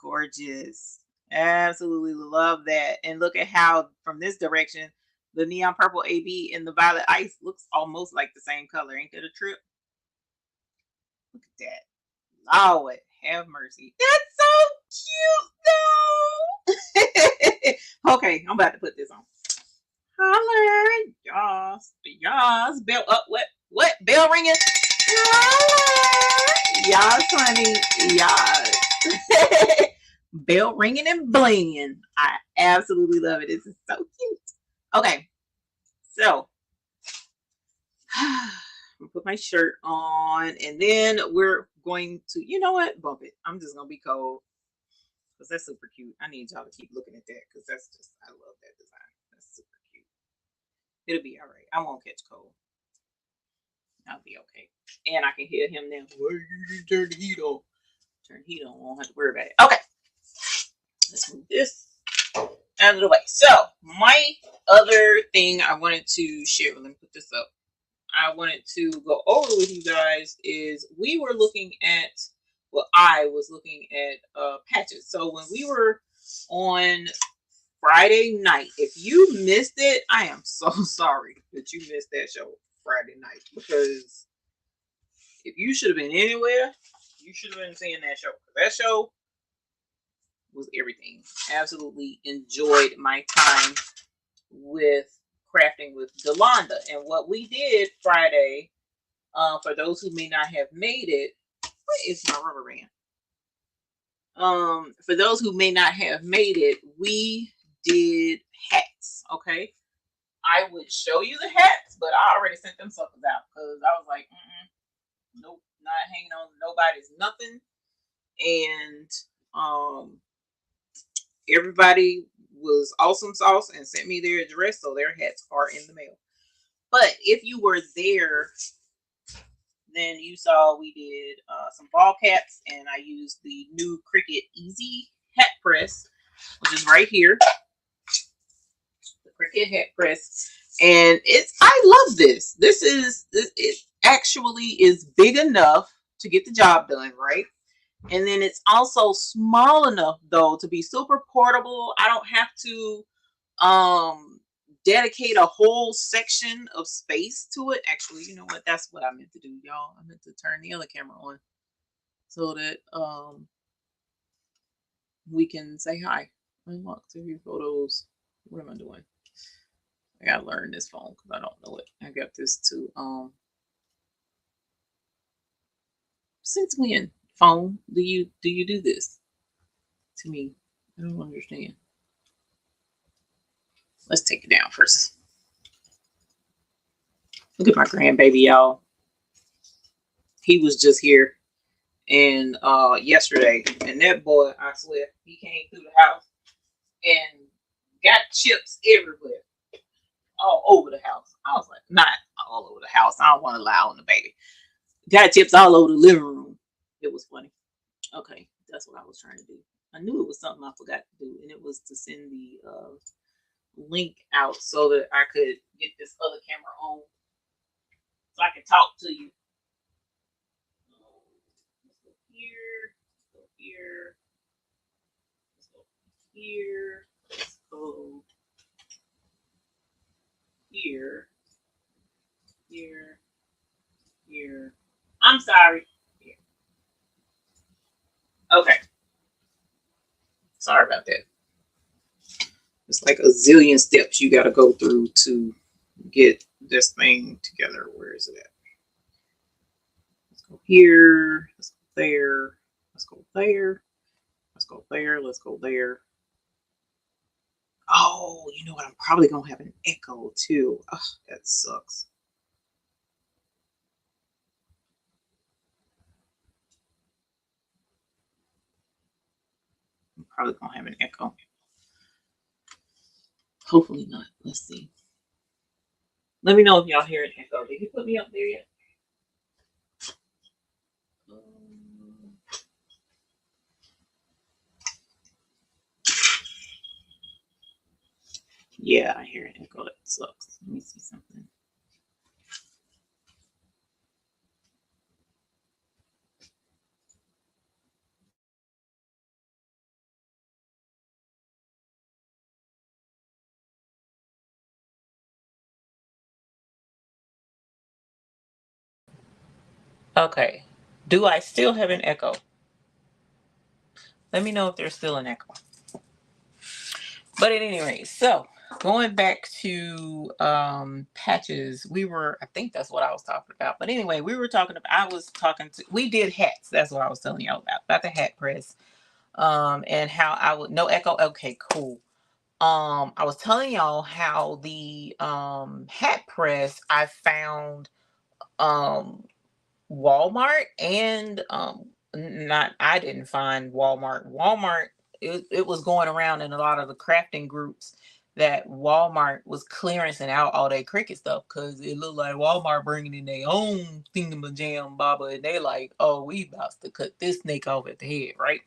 A: Gorgeous. Absolutely love that. And look at how from this direction the neon purple AB and the violet ice looks almost like the same color. Ain't that a trip? Look at that. Lord have mercy. That's so cute though. Okay, I'm about to put this on. Holler. Yas. Bell up. What? Bell ringing? Holler. Yas, honey. Yas. Bell ringing and blinging. I absolutely love it. This is so cute. Okay, so I'm gonna put my shirt on, and then we're going to, you know what? Bump it. I'm just gonna be cold because that's super cute. I need y'all to keep looking at that because that's just, I love that design. That's super cute. It'll be all right. I won't catch cold. I'll be okay. And I can hear him now. Why you turn the heat on? Turn the heat on. Won't have to worry about it. Okay. Let's move this out of the way. So my other thing I wanted to share, let me put this up. I wanted to go over with you guys is we were looking at well, I was looking at patches. So when we were on Friday night, if you missed it, I am so sorry that you missed that show Friday night, because if you should have been anywhere, you should have been seeing that show. That show was everything. Absolutely enjoyed my time with crafting with Delonda. And what we did Friday, for those who may not have made it, what is my rubber band? For those who may not have made it, we did hats. Okay, I would show you the hats, but I already sent them suckers out because I was like, nope, not hanging on nobody's nothing. And everybody was awesome sauce and sent me their address, so their hats are in the mail. But if you were there, then you saw we did some ball caps, and I used the new Cricut Easy hat press, which is right here, the Cricut hat press. And I love this. It actually is big enough to get the job done, right? And then it's also small enough though to be super portable. I don't have to dedicate a whole section of space to it. Actually, you know what? That's what I meant to do, y'all. I meant to turn the other camera on so that we can say hi. Unlock TV photos. What am I doing? I gotta learn this phone because I don't know it. I got this to since when, phone, do you do this to me? I don't understand. Let's take it down first. Look at my grandbaby, y'all. He was just here and yesterday, and that boy, I swear, he came through the house and got chips everywhere, all over the house. I was like, not all over the house. I don't want to lie on the baby. Got chips all over the living room. It was funny. Okay, that's what I was trying to do. I knew it was something I forgot to do, and it was to send the link out so that I could get this other camera on so I can talk to you. Let's go here. Let's go here. Let's go here. Let's go here. Here. Here. I'm sorry. Here. Okay. Sorry about that. It's like a zillion steps you got to go through to get this thing together. Where is it at? Let's go here. Let's go there. Let's go there. Let's go there. Let's go there. Oh, you know what? I'm probably going to have an echo too. Oh, that sucks. I'm probably going to have an echo. Hopefully not. Let's see. Let me know if y'all hear an echo. Did he put me up there yet? Yeah, I hear an echo. That sucks. Let me see something. Okay. Do I still have an echo? Let me know if there's still an echo. But at any rate, so going back to patches, I think that's what I was talking about. But anyway, we did hats. That's what I was telling y'all about the hat press. And how I would, no echo. Okay, cool. I was telling y'all how the hat press I found Walmart and not I didn't find Walmart. It was going around in a lot of the crafting groups that Walmart was clearancing out all their Cricut stuff because it looked like Walmart bringing in their own thingamajam baba, and they like, oh, we about to cut this snake off at the head, right?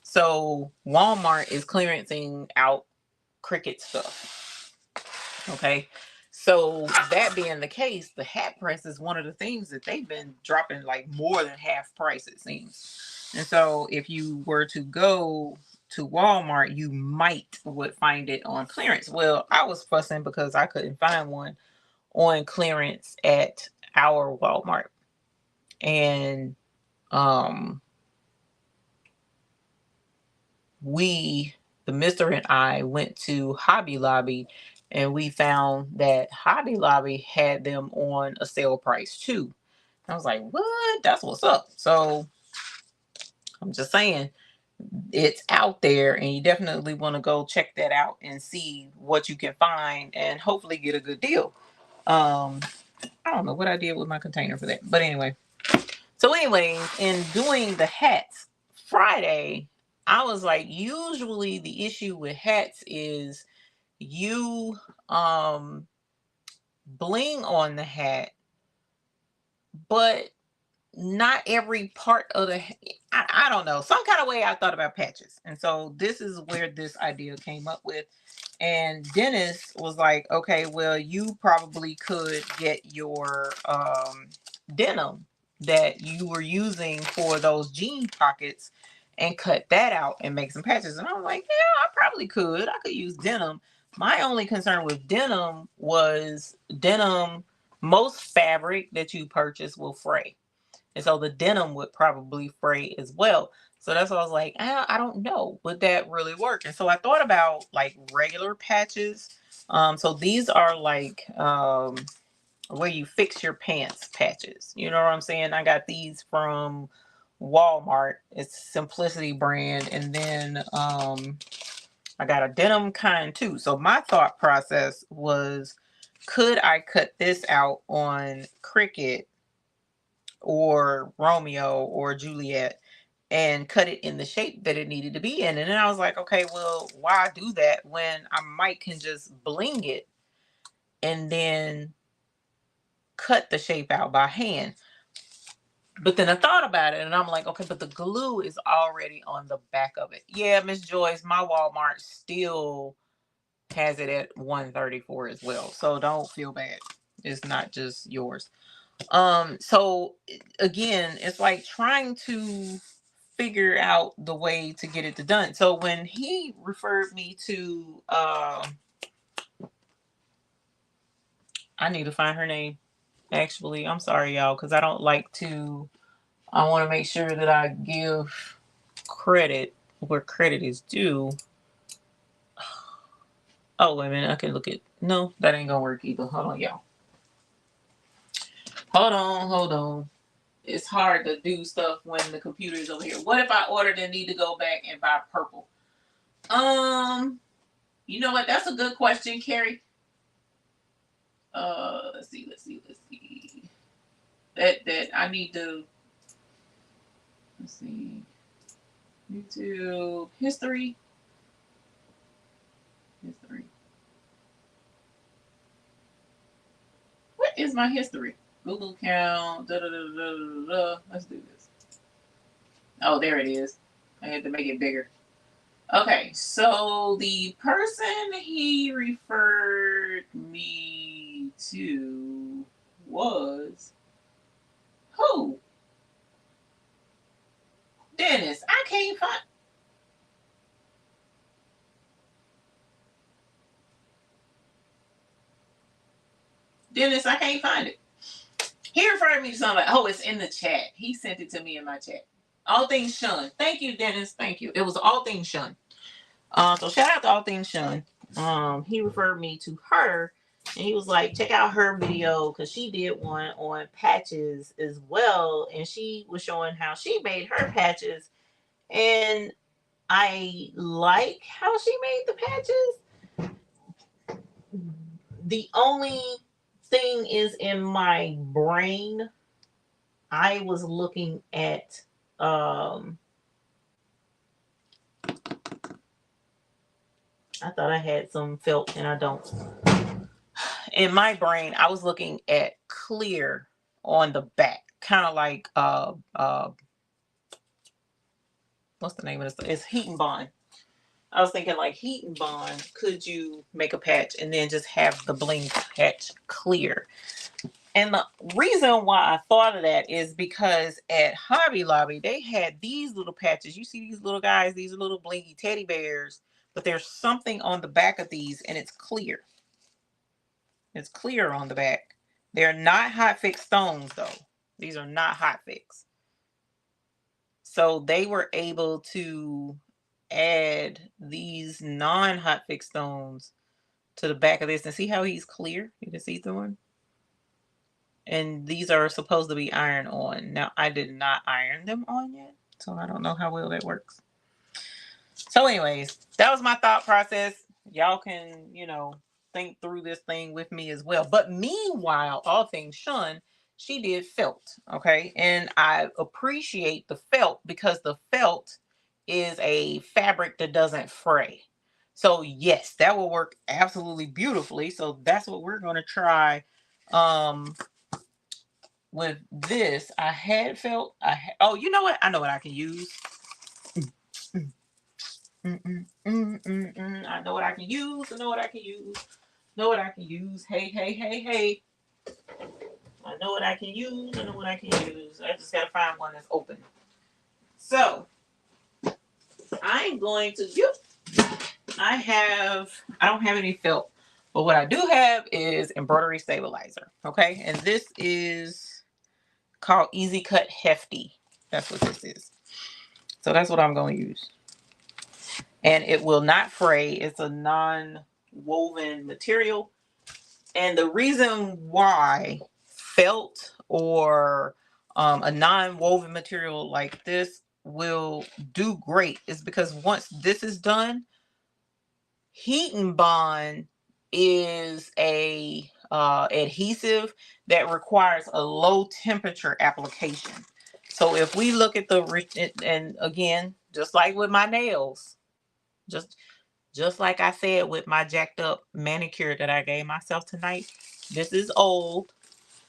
A: So Walmart is clearancing out Cricut stuff. Okay. So that being the case, the hat press is one of the things that they've been dropping like more than half price, it seems. And so if you were to go to Walmart, you would find it on clearance. Well, I was fussing because I couldn't find one on clearance at our Walmart. And the mister and I went to Hobby Lobby, and we found that Hobby Lobby had them on a sale price too. I was like, what? That's what's up. So I'm just saying, it's out there, and you definitely want to go check that out and see what you can find and hopefully get a good deal. I don't know what I did with my container for that, but anyway. So anyway, in doing the hats Friday, I was like, usually the issue with hats is you bling on the hat, but not every part of the I don't know, some kind of way I thought about patches. And so this is where this idea came up with. And Dennis was like, okay, well, you probably could get your denim that you were using for those jean pockets and cut that out and make some patches. And I'm like, yeah, I probably could. I could use denim. My only concern with denim was most fabric that you purchase will fray. And so the denim would probably fray as well. So that's why I was like, I don't know. Would that really work? And so I thought about like regular patches. So these are like where you fix your pants patches. You know what I'm saying? I got these from Walmart. It's Simplicity brand. And then I got a denim kind too. So my thought process was, could I cut this out on Cricut or Romeo or Juliet and cut it in the shape that it needed to be in? And then I was like, okay, well, why do that when I might can just bling it and then cut the shape out by hand? But then I thought about it and I'm like, okay, but the glue is already on the back of it. Yeah, Miss Joyce, my Walmart still has it at $134 as well. So don't feel bad. It's not just yours. So again, it's like trying to figure out the way to get it done. So when he referred me to I need to find her name. Actually, I'm sorry, y'all, because I don't like to. I want to make sure that I give credit where credit is due. Oh, wait a minute. I can look at. No, that ain't gonna work either. Hold on, y'all. Hold on. It's hard to do stuff when the computer is over here. What if I ordered and need to go back and buy purple? You know what? That's a good question, Carrie. Let's see. That I need to. Let's see. YouTube history. What is my history? Google account. Let's do this. Oh, there it is. I had to make it bigger. Okay, so the person he referred me to was who? Dennis. I can't find. Dennis, I can't find it. He referred me to something. Oh, it's in the chat. He sent it to me in my chat. All Things Shun. Thank you, Dennis. Thank you. It was All Things Shun. So shout out to All Things Shun. He referred me to her, and he was like, check out her video because she did one on patches as well, and she was showing how she made her patches, and I like how she made the patches. The only thing is in my brain, I was looking at I thought I had some felt and I don't. In my brain, I was looking at clear on the back, kind of like what's the name of this? It's Heat and Bond. I was thinking like Heat and Bond. Could you make a patch and then just have the bling patch clear? And the reason why I thought of that is because at Hobby Lobby, they had these little patches. You see these little guys, these little blingy teddy bears, but there's something on the back of these and it's clear. It's clear on the back. They're not hot fix stones though. These are not hot fix. So they were able to add these non-hot fix stones to the back of this and see how he's clear. You can see through him. And these are supposed to be iron on. Now, I did not iron them on yet, so I don't know how well that works. So anyways, that was my thought process. Y'all can, think through this thing with me as well. But meanwhile, all things Shun, she did felt, okay? And I appreciate the felt because the felt is a fabric that doesn't fray. So yes, that will work absolutely beautifully. So that's what we're going to try. With this, I had felt. Oh, you know what? I know what I can use. I know what I can use. I know what I can use. Know what I can use. Hey, hey, hey, hey. I know what I can use. I know what I can use. I just gotta find one that's open. So I'm going to use. I don't have any felt, but what I do have is embroidery stabilizer. Okay, and this is called Easy Cut Hefty. That's what this is. So that's what I'm going to use. And it will not fray. It's a non-woven material. And the reason why felt or a non-woven material like this will do great is because once this is done, Heat and Bond is a adhesive that requires a low temperature application. So if we look at and again, just like with my nails, just like I said with my jacked up manicure that I gave myself tonight, this is old.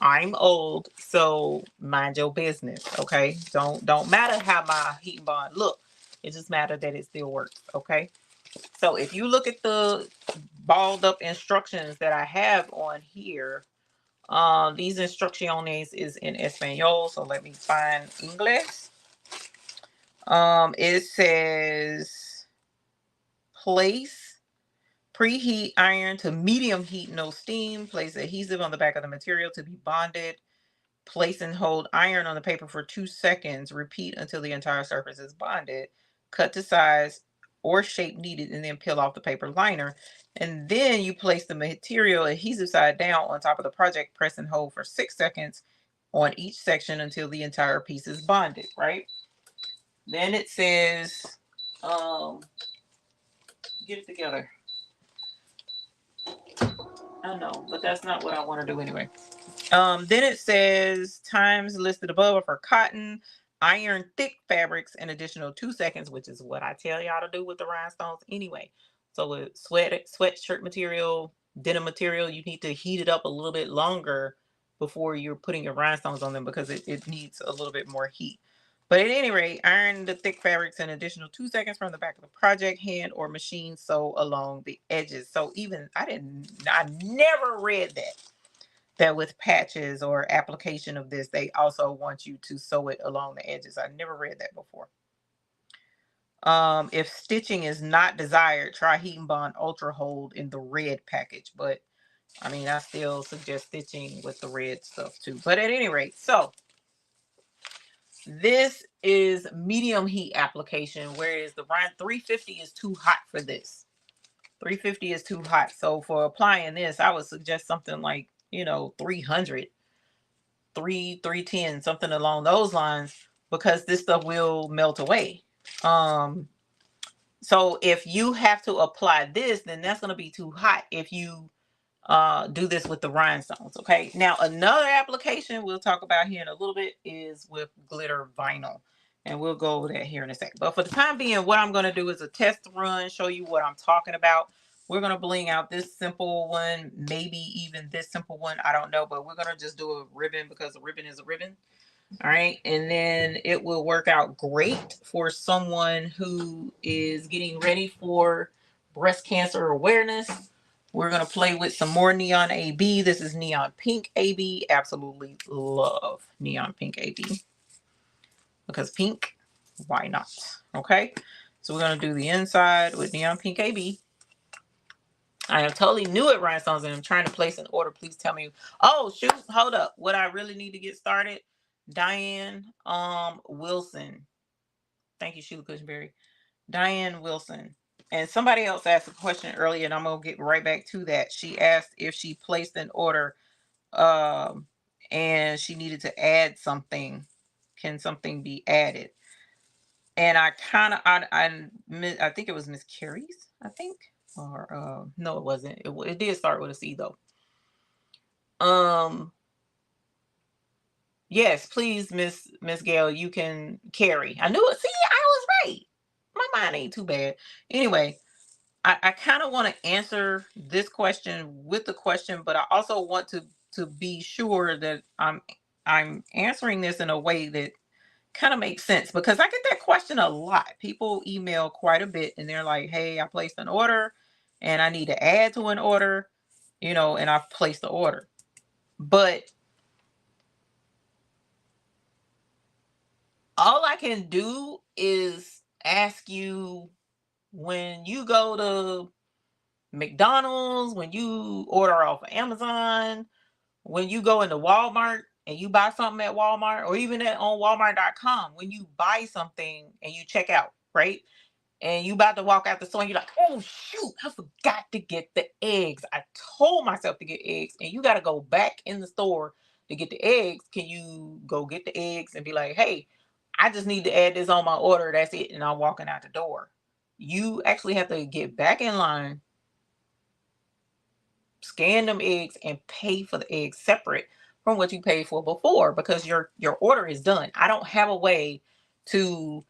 A: I'm old, so mind your business, okay? Don't matter how my Heat and Bond look. It just matters that it still works, okay? So if you look at the balled up instructions that I have on here, these instrucciones is in Espanol, so let me find English. It says place preheat iron to medium heat, no steam. Place adhesive on the back of the material to be bonded. Place and hold iron on the paper for 2 seconds. Repeat until the entire surface is bonded. Cut to size or shape needed and then peel off the paper liner. And then you place the material adhesive side down on top of the project. Press and hold for 6 seconds on each section until the entire piece is bonded, right? Then it says, get it together. I know, but that's not what I want to do anyway. Then it says times listed above are for cotton, iron thick fabrics, an additional 2 seconds, which is what I tell y'all to do with the rhinestones anyway. So with sweatshirt material, denim material, you need to heat it up a little bit longer before you're putting your rhinestones on them because it needs a little bit more heat. But at any rate, iron the thick fabrics an additional 2 seconds from the back of the project, hand or machine sew along the edges. So even I never read that with patches or application of this, they also want you to sew it along the edges. I never read that before. If stitching is not desired, try Heat and Bond Ultra Hold in the red package. But I mean, I still suggest stitching with the red stuff too. But at any rate, so this is medium heat application, whereas the 350 is too hot for this. 350 is too hot. So for applying this, I would suggest something like, 300, 310, something along those lines, because this stuff will melt away. So if you have to apply this, then that's going to be too hot if you do this with the rhinestones. Okay, now another application we'll talk about here in a little bit is with glitter vinyl, and we'll go over that here in a second. But for the time being, what I'm going to do is a test run, show you what I'm talking about. We're going to bling out this simple one, maybe even this simple one, I don't know, but we're going to just do a ribbon because a ribbon is a ribbon. All right, and then it will work out great for someone who is getting ready for breast cancer awareness. We're going to play with some more Neon AB. This is Neon Pink AB. Absolutely love Neon Pink AB. Because pink, why not? Okay. So we're going to do the inside with Neon Pink AB. I am totally new at Rhinestones and I'm trying to place an order. Please tell me. Oh, shoot. Hold up. What I really need to get started. Diane Wilson. Thank you, Sheila Cushionberry. Diane Wilson. And somebody else asked a question earlier, and I'm going to get right back to that. She asked if she placed an order and she needed to add something. Can something be added? And I kind of, I think it was Miss Carey's, I think. Or no, it wasn't. It did start with a C, though. Yes, please, Miss Gail, you can carry. I knew it. See, I was right. My mind ain't too bad. Anyway, I kind of want to answer this question with the question, but I also want to be sure that I'm answering this in a way that kind of makes sense, because I get that question a lot. People email quite a bit and they're like, hey, I placed an order and I need to add to an order, you know, and I've placed the order. But all I can do is ask you, when you go to McDonald's, when you order off of Amazon, when you go into Walmart and you buy something at Walmart, or even on Walmart.com, when you buy something and you check out, right? And you about to walk out the store and you're like, oh shoot, I forgot to get the eggs. I told myself to get eggs, and you got to go back in the store to get the eggs. Can you go get the eggs and be like, hey, I just need to add this on my order. That's it. And I'm walking out the door. You actually have to get back in line, scan them eggs, and pay for the eggs separate from what you paid for before, because your order is done. I don't have a way to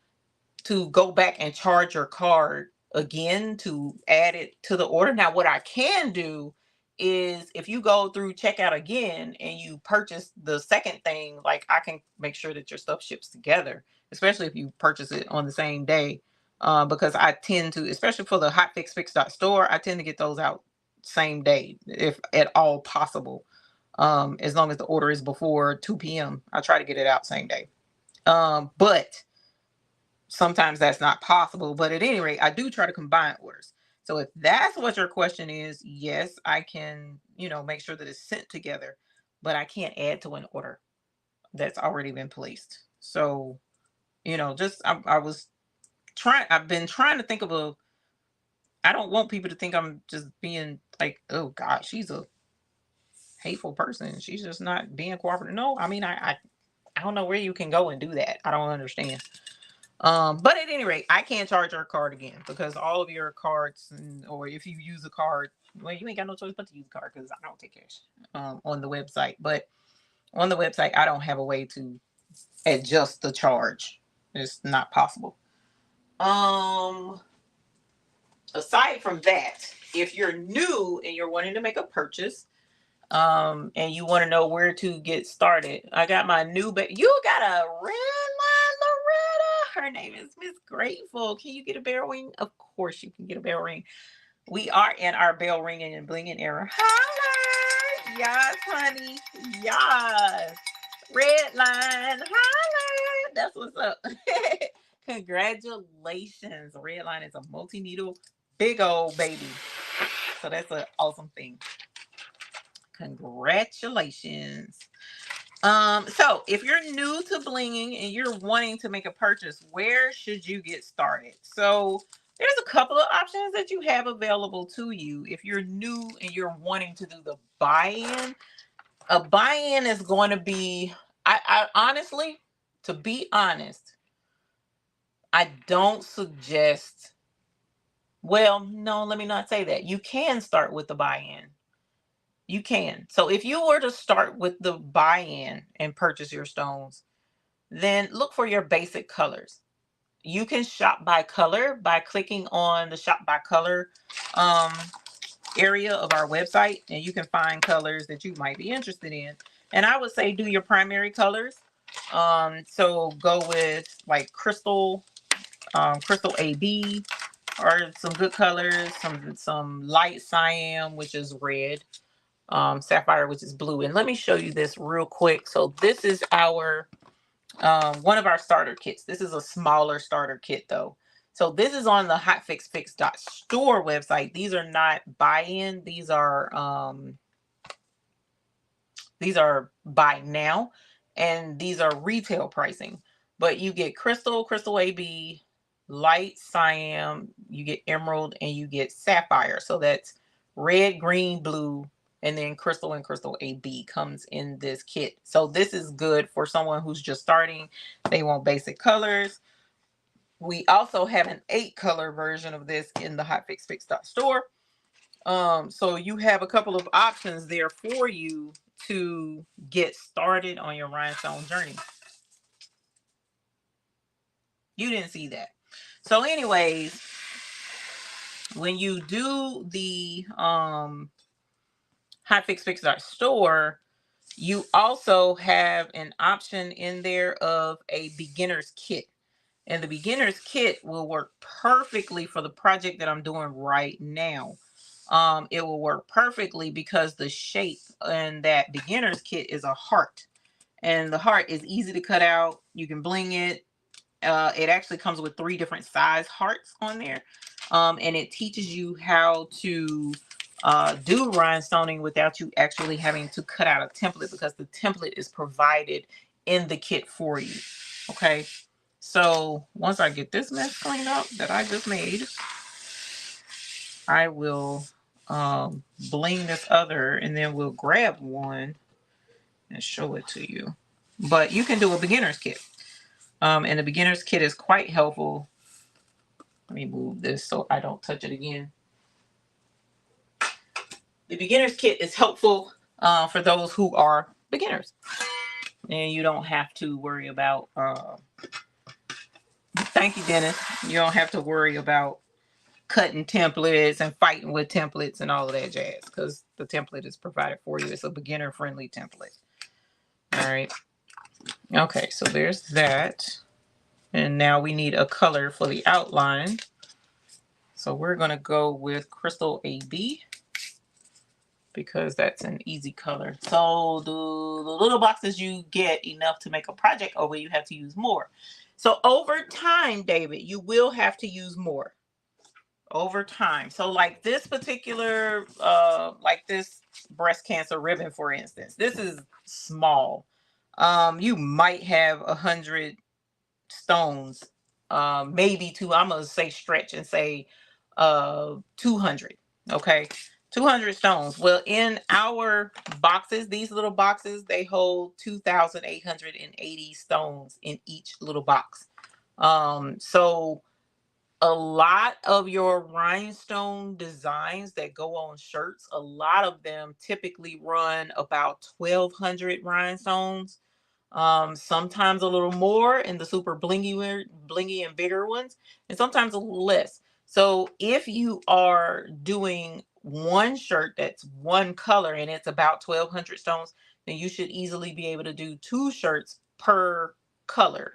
A: go back and charge your card again to add it to the order. Now, what I can do is, if you go through checkout again and you purchase the second thing, like, I can make sure that your stuff ships together, especially if you purchase it on the same day. Because I tend to, especially for the hotfixfix.store, I tend to get those out same day, if at all possible. As long as the order is before 2 p.m., I try to get it out same day. But sometimes that's not possible. But at any rate, I do try to combine orders. So if that's what your question is, yes, I can, make sure that it's sent together, but I can't add to an order that's already been placed. So, I've been trying to think of I don't want people to think I'm just being like, oh God, she's a hateful person. She's just not being cooperative. No, I mean, I don't know where you can go and do that. I don't understand. But at any rate, I can't charge your card again, because all of your cards, or if you use a card, well, you ain't got no choice but to use a card, because I don't take cash on the website. But on the website, I don't have a way to adjust the charge. It's not possible. Aside from that, if you're new and you're wanting to make a purchase, and you want to know where to get started, I got my new you got a red line, Loretta. Her name is Miss Grateful. Can you get a bell ring? Of course you can get a bell ring. We are in our bell ringing and blinging era. Holla! Yes, honey. Yes. Red line. Holla! That's what's up. Congratulations. Red line is a multi-needle big old baby. So that's an awesome thing. Congratulations. So if you're new to Blinging and you're wanting to make a purchase, where should you get started? So there's a couple of options that you have available to you. If you're new and you're wanting to do the buy-in, a buy-in is going to be, I honestly, to be honest, I don't suggest, well, no, let me not say that. You can start with the buy-in. You can. So if you were to start with the buy-in and purchase your stones, then look for your basic colors. You can shop by color by clicking on the shop by color area of our website, and you can find colors that you might be interested in. And I would say do your primary colors. So go with like crystal AB, are some good colors. Some light cyan, which is red. Sapphire, which is blue. And let me show you this real quick. So this is our one of our starter kits. This is a smaller starter kit though. So this is on the hotfixfix.store website. These are not buy-in. These are buy now, and these are retail pricing. But you get crystal, crystal AB, light cyan, you get emerald, and you get sapphire. So that's red, green, blue, and then crystal and crystal AB comes in this kit. So this is good for someone who's just starting. They want basic colors. We also have an 8-color version of this in the hotfixfix.store. So you have a couple of options there for you to get started on your rhinestone journey. You didn't see that. So anyways, when you do the hotfixfix.store, you also have an option in there of a beginner's kit. And the beginner's kit will work perfectly for the project that I'm doing right now. It will work perfectly because the shape in that beginner's kit is a heart. And the heart is easy to cut out. You can bling it. It actually comes with 3 different size hearts on there. And it teaches you how to do rhinestoning without you actually having to cut out a template, because the template is provided in the kit for you. Okay. So once I get this mess cleaned up that I just made, I will bling this other, and then we'll grab one and show it to you. But you can do a beginner's kit. And the beginner's kit is quite helpful. Let me move this so I don't touch it again. The beginner's kit is helpful for those who are beginners. And you don't have to worry about, thank you, Dennis. You don't have to worry about cutting templates and fighting with templates and all of that jazz, because the template is provided for you. It's a beginner friendly template. All right. Okay, so there's that. And now we need a color for the outline. So we're going to go with Crystal AB because that's an easy color. So do the little boxes you get enough to make a project, or will you have to use more? So over time, David, you will have to use more. Over time. So like this particular, like this breast cancer ribbon, for instance, this is small. You might have 100 stones, maybe two. I'm gonna say stretch and say 200. Okay, 200 stones. Well, in our boxes, these little boxes, they hold 2,880 stones in each little box. So a lot of your rhinestone designs that go on shirts, a lot of them typically run about 1,200 rhinestones. Sometimes a little more in the super blingy and bigger ones, and sometimes a little less. So if you are doing one shirt that's one color and it's about 1,200 stones, then you should easily be able to do 2 shirts per color.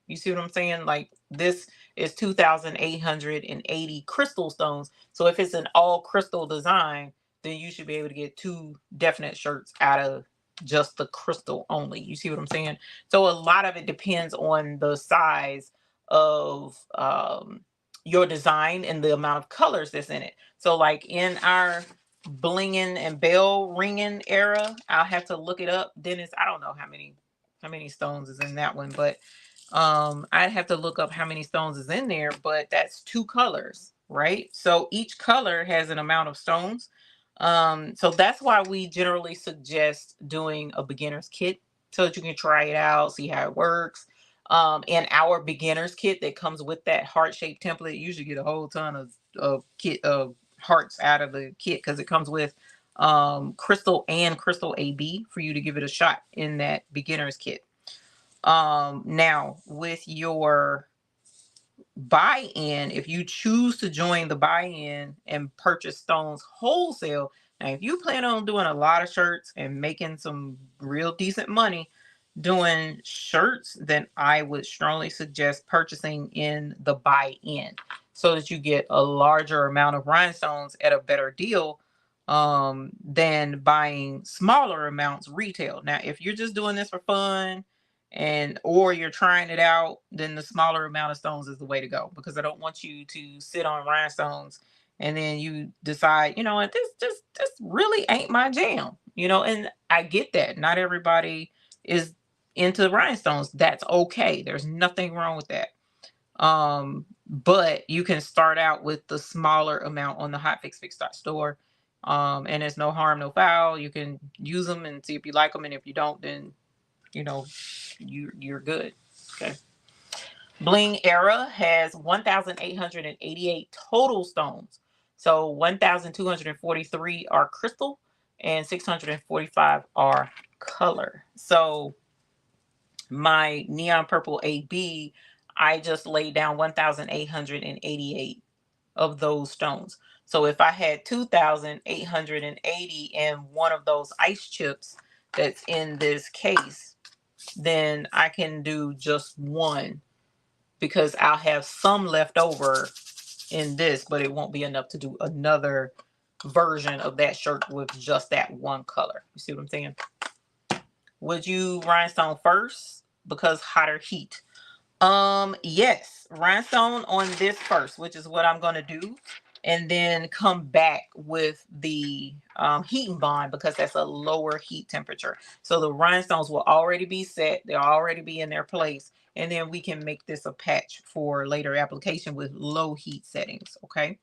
A: You see what I'm saying? Like this is 2,880 crystal stones. So if it's an all crystal design, then you should be able to get 2 definite shirts out of just the crystal only. You see what I'm saying? So a lot of it depends on the size of your design and the amount of colors that's in it. So like in our blinging and bell ringing era, I'll have to look it up. Dennis, I don't know how many stones is in that one, but I'd have to look up how many stones is in there, but that's 2 colors, right? So each color has an amount of stones. So that's why we generally suggest doing a beginner's kit so that you can try it out, see how it works. And our beginner's kit that comes with that heart-shaped template, you usually get a whole ton of kit of hearts out of the kit, because it comes with crystal and crystal AB for you to give it a shot in that beginner's kit. Now with your buy-in, if you choose to join the buy-in and purchase stones wholesale, now if you plan on doing a lot of shirts and making some real decent money doing shirts, then I would strongly suggest purchasing in the buy-in. so that you get a larger amount of rhinestones at a better deal than buying smaller amounts retail. Now, if you're just doing this for fun or you're trying it out, then the smaller amount of stones is the way to go, because I don't want you to sit on rhinestones and then you decide, you know what, this really ain't my jam, and I get that. Not everybody is into rhinestones. That's okay. There's nothing wrong with that. But you can start out with the smaller amount on the hotfixfix.store. And it's no harm, no foul. You can use them and see if you like them, and if you don't, then you're good. Okay. Bling Era has 1,888 total stones. So 1,243 are crystal and 645 are color. So my neon purple AB, I just laid down 1,888 of those stones. So if I had 2,880 and one of those ice chips that's in this case, then I can do just one, because I'll have some left over in this, but it won't be enough to do another version of that shirt with just that one color. You see what I'm saying? Would you rhinestone first because hotter heat? Yes, rhinestone on this first, which is what I'm going to do, and then come back with the heat and bond, because that's a lower heat temperature. So the rhinestones will already be set, they'll already be in their place, and then we can make this a patch for later application with low heat settings. Okay,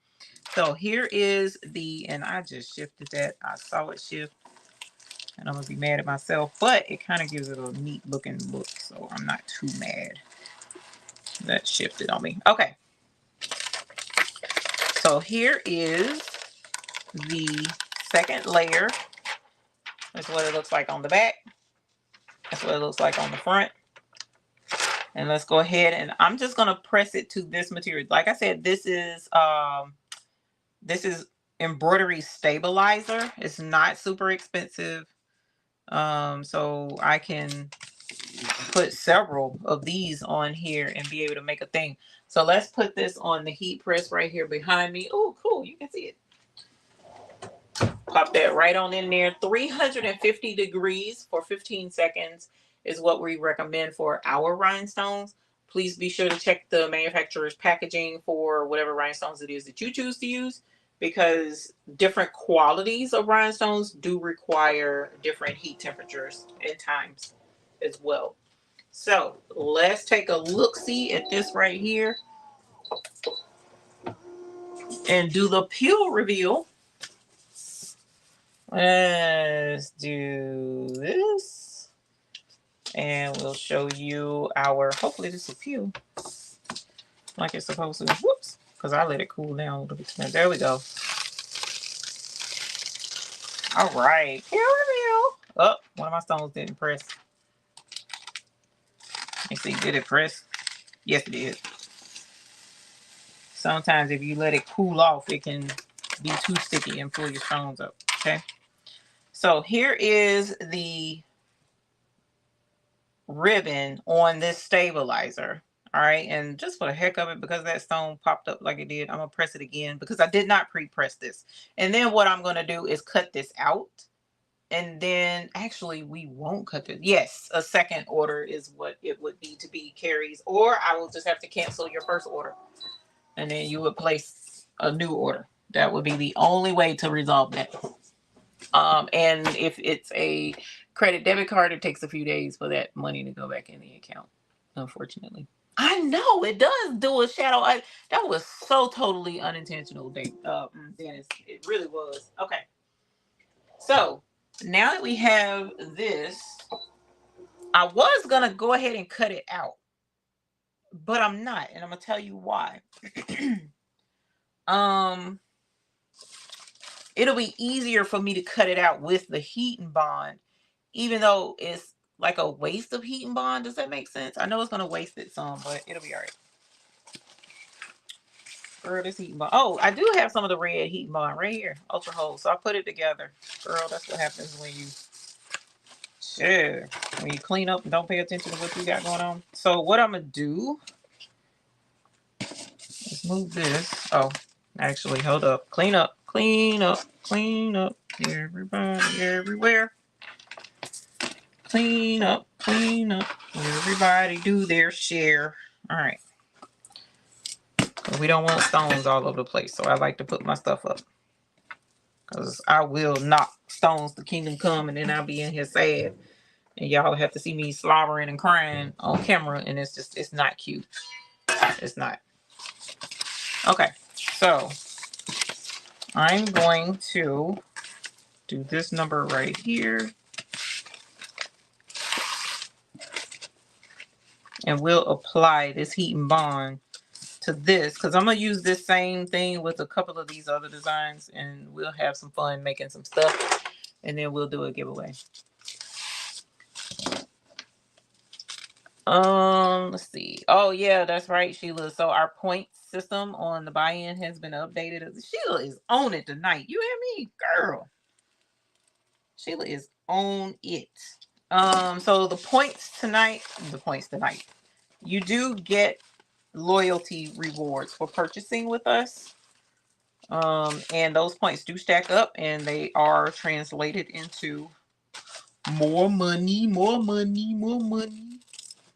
A: so here is and I just shifted that. I saw it shift and I'm gonna be mad at myself, but it kind of gives it a neat looking look, so I'm not too mad. That shifted on me. Okay. So here is the second layer. That's what it looks like on the back. That's what it looks like on the front. And let's go ahead, and I'm just going to press it to this material. Like I said, this is embroidery stabilizer. It's not super expensive. So I can put several of these on here and be able to make a thing. So let's put this on the heat press right here behind me. Oh, cool. You can see it. Pop that right on in there. 350 degrees for 15 seconds is what we recommend for our rhinestones. Please be sure to check the manufacturer's packaging for whatever rhinestones it is that you choose to use, because different qualities of rhinestones do require different heat temperatures and times as well. So let's take a look-see at this right here and do the peel reveal. Let's do this, and we'll show you hopefully this will peel like it's supposed to. Whoops, because I let it cool down a little bit. There we go. All right, peel reveal. Oh, one of my stones didn't press. Let me see, did it press? Yes, it did. Sometimes if you let it cool off, it can be too sticky and pull your stones up. Okay. So here is the ribbon on this stabilizer. All right, and just for the heck of it, because that stone popped up like it did, I'm gonna press it again because I did not pre-press this. And then what I'm gonna do is cut this out, and then actually we won't cut it. Yes, a second order is what it would need to be, Carrie's, or I will just have to cancel your first order, and then you would place a new order. That would be the only way to resolve that. And if it's a credit debit card, it takes a few days for that money to go back in the account, unfortunately. I know it does do a shadow. That was so totally unintentional, Dennis. It really was. Okay. So now that we have this, I was gonna go ahead and cut it out, but I'm not, and I'm gonna tell you why. It'll be easier for me to cut it out with the heat and bond, even though it's like a waste of heat and bond. Does that make sense? I know it's gonna waste it some, but it'll be all right. Girl, this heat and bond. Oh, I do have some of the red heat and bond right here, ultra hold. So I put it together. Girl, that's what happens when you clean up and don't pay attention to what you got going on. So what I'm gonna do is Just move this. Oh, actually, hold up. Clean up, clean up, clean up. Everybody, everywhere. Clean up, clean up. Everybody do their share. All right. We don't want stones all over the place, so I like to put my stuff up. Because I will knock stones to kingdom come, and then I'll be in here sad. And y'all have to see me slobbering and crying on camera, and it's not cute. It's not. Okay, so I'm going to do this number right here. And we'll apply this heat and bond to this, because I'm going to use this same thing with a couple of these other designs, and we'll have some fun making some stuff, and then we'll do a giveaway. Let's see. Oh yeah, that's right, Sheila. So our point system on the buy-in has been updated. Sheila is on it tonight. You hear me, girl? Sheila is on it. So the points tonight, you do get loyalty rewards for purchasing with us. And those points do stack up, and they are translated into more money, more money, more money.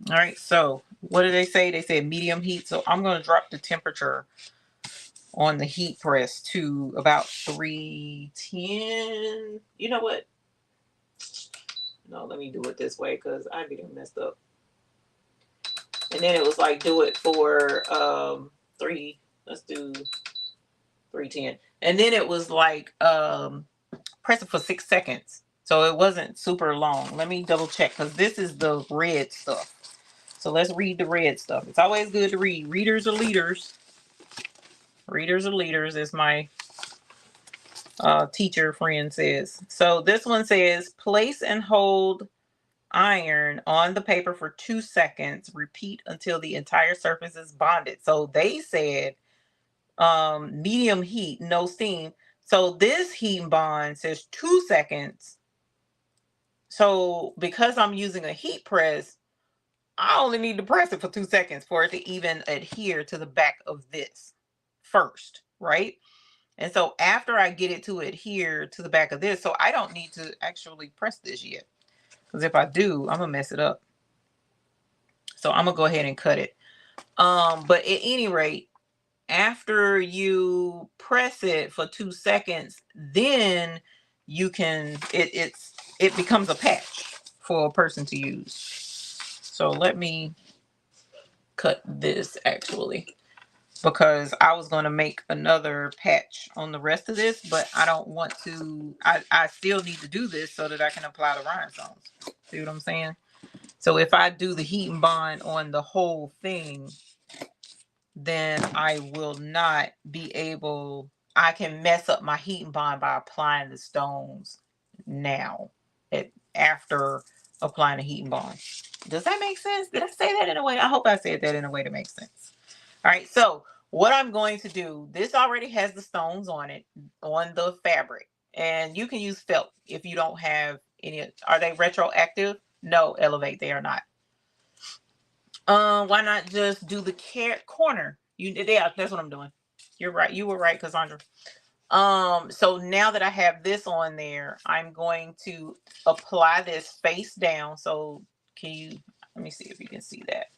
A: All right, so what did they say? They said medium heat. So I'm going to drop the temperature on the heat press to about 310. You know what? No, let me do it this way because I getting messed up. And then it was like, do it for let's do 310. And then it was like press it for 6 seconds. So it wasn't super long. Let me double check, because this is the red stuff. So let's read the red stuff. It's always good to read. Readers are leaders. Readers are leaders, as my teacher friend says. So this one says, place and hold iron on the paper for 2 seconds. Repeat until the entire surface is bonded. So they said medium heat, no steam. So this heat bond says 2 seconds. So because I'm using a heat press, I only need to press it for 2 seconds for it to even adhere to the back of this first, right? And so after I get it to adhere to the back of this, so I don't need to actually press this yet, because if I do, I'm gonna mess it up. So I'm gonna go ahead and cut it. But at any rate, after you press it for 2 seconds, then you can it becomes a patch for a person to use. So let me cut this actually, because I was going to make another patch on the rest of this, but I don't want to. I still need to do this so that I can apply the rhinestones. See what I'm saying? So if I do the heat and bond on the whole thing, then I will not be able, I can mess up my heat and bond by applying the stones now, after applying the heat and bond. Does that make sense? Did I say that in a way? I hope I said that in a way that makes sense. All right, so what I'm going to do, this already has the stones on it, on the fabric, and you can use felt if you don't have any. Are they retroactive? No, Elevate, they are not. Why not just do the corner? Yeah, that's what I'm doing. You're right. You were right, Cassandra. So now that I have this on there, I'm going to apply this face down. So let me see if you can see that.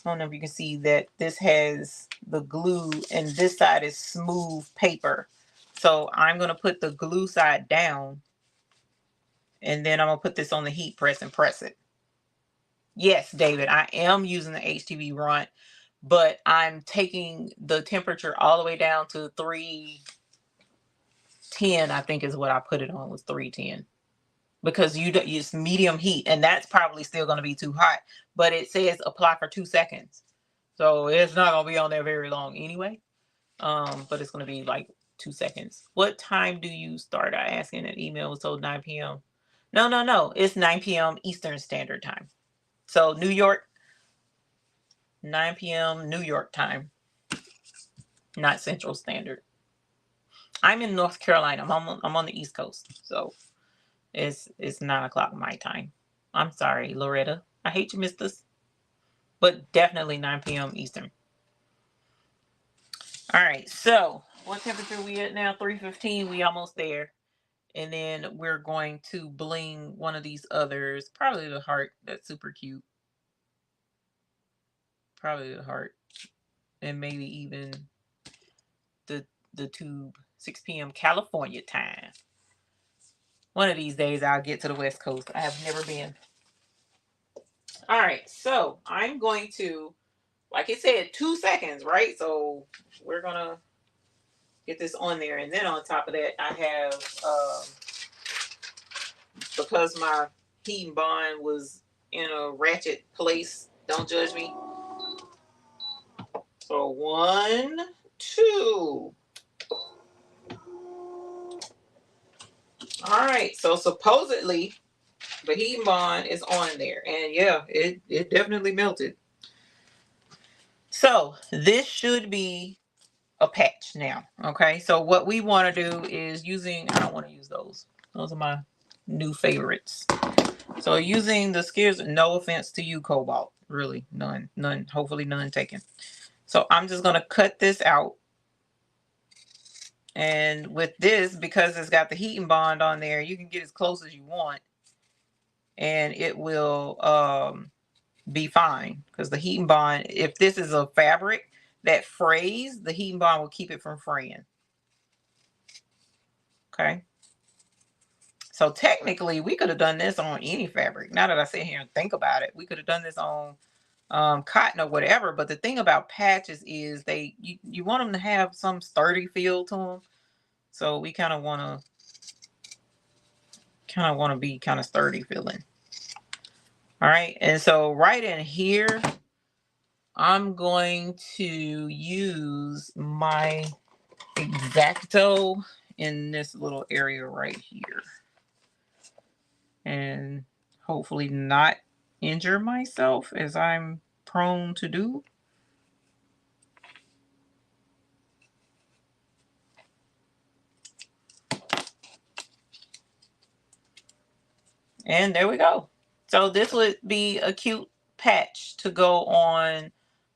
A: I don't know if you can see that this has the glue and this side is smooth paper. So I'm going to put the glue side down, and then I'm going to put this on the heat press and press it. Yes, David, I am using the HTV runt, but I'm taking the temperature all the way down to 310, I think is what I put it on, was 310. Because you use medium heat, and that's probably still going to be too hot, but it says apply for 2 seconds. So it's not going to be on there very long anyway. But it's going to be like 2 seconds. What time do you start? I asked in an email, was told 9 p.m. No. It's 9 p.m. Eastern Standard Time. So New York, 9 p.m. New York time, not Central Standard. I'm in North Carolina. I'm on the East Coast, so it's 9 o'clock my time. I'm sorry, Loretta. I hate you missed this, but definitely 9 p.m. Eastern. All right, so what temperature we at now? 315. We almost there. And then we're going to bling one of these others. Probably the heart. That's super cute. Probably the heart. And maybe even the tube. 6 p.m. California time. One of these days I'll get to the West Coast. I have never been. All right, so I'm going to, like it said, 2 seconds, right? So we're gonna get this on there, and then on top of that, I have because my heating bond was in a ratchet place. Don't judge me. So 1, 2. All right. So supposedly the heating bond is on there, and yeah, it definitely melted. So this should be a patch now. Okay. So what we want to do is using. I don't want to use those. Those are my new favorites. So using the skewers. No offense to you, Cobalt. Really, none. Hopefully, none taken. So I'm just gonna cut this out. And with this, because it's got the heating bond on there, you can get as close as you want. And it will be fine. Because the heating bond, if this is a fabric that frays, the heating bond will keep it from fraying. Okay. So technically, we could have done this on any fabric. Now that I sit here and think about it, we could have done this on cotton or whatever. But the thing about patches is you want them to have some sturdy feel to them. So we kind of want to be kind of sturdy feeling. All right, and so right in here, I'm going to use my X-Acto in this little area right here. And hopefully not injure myself as I'm prone to do. And there we go. So this would be a cute patch to go on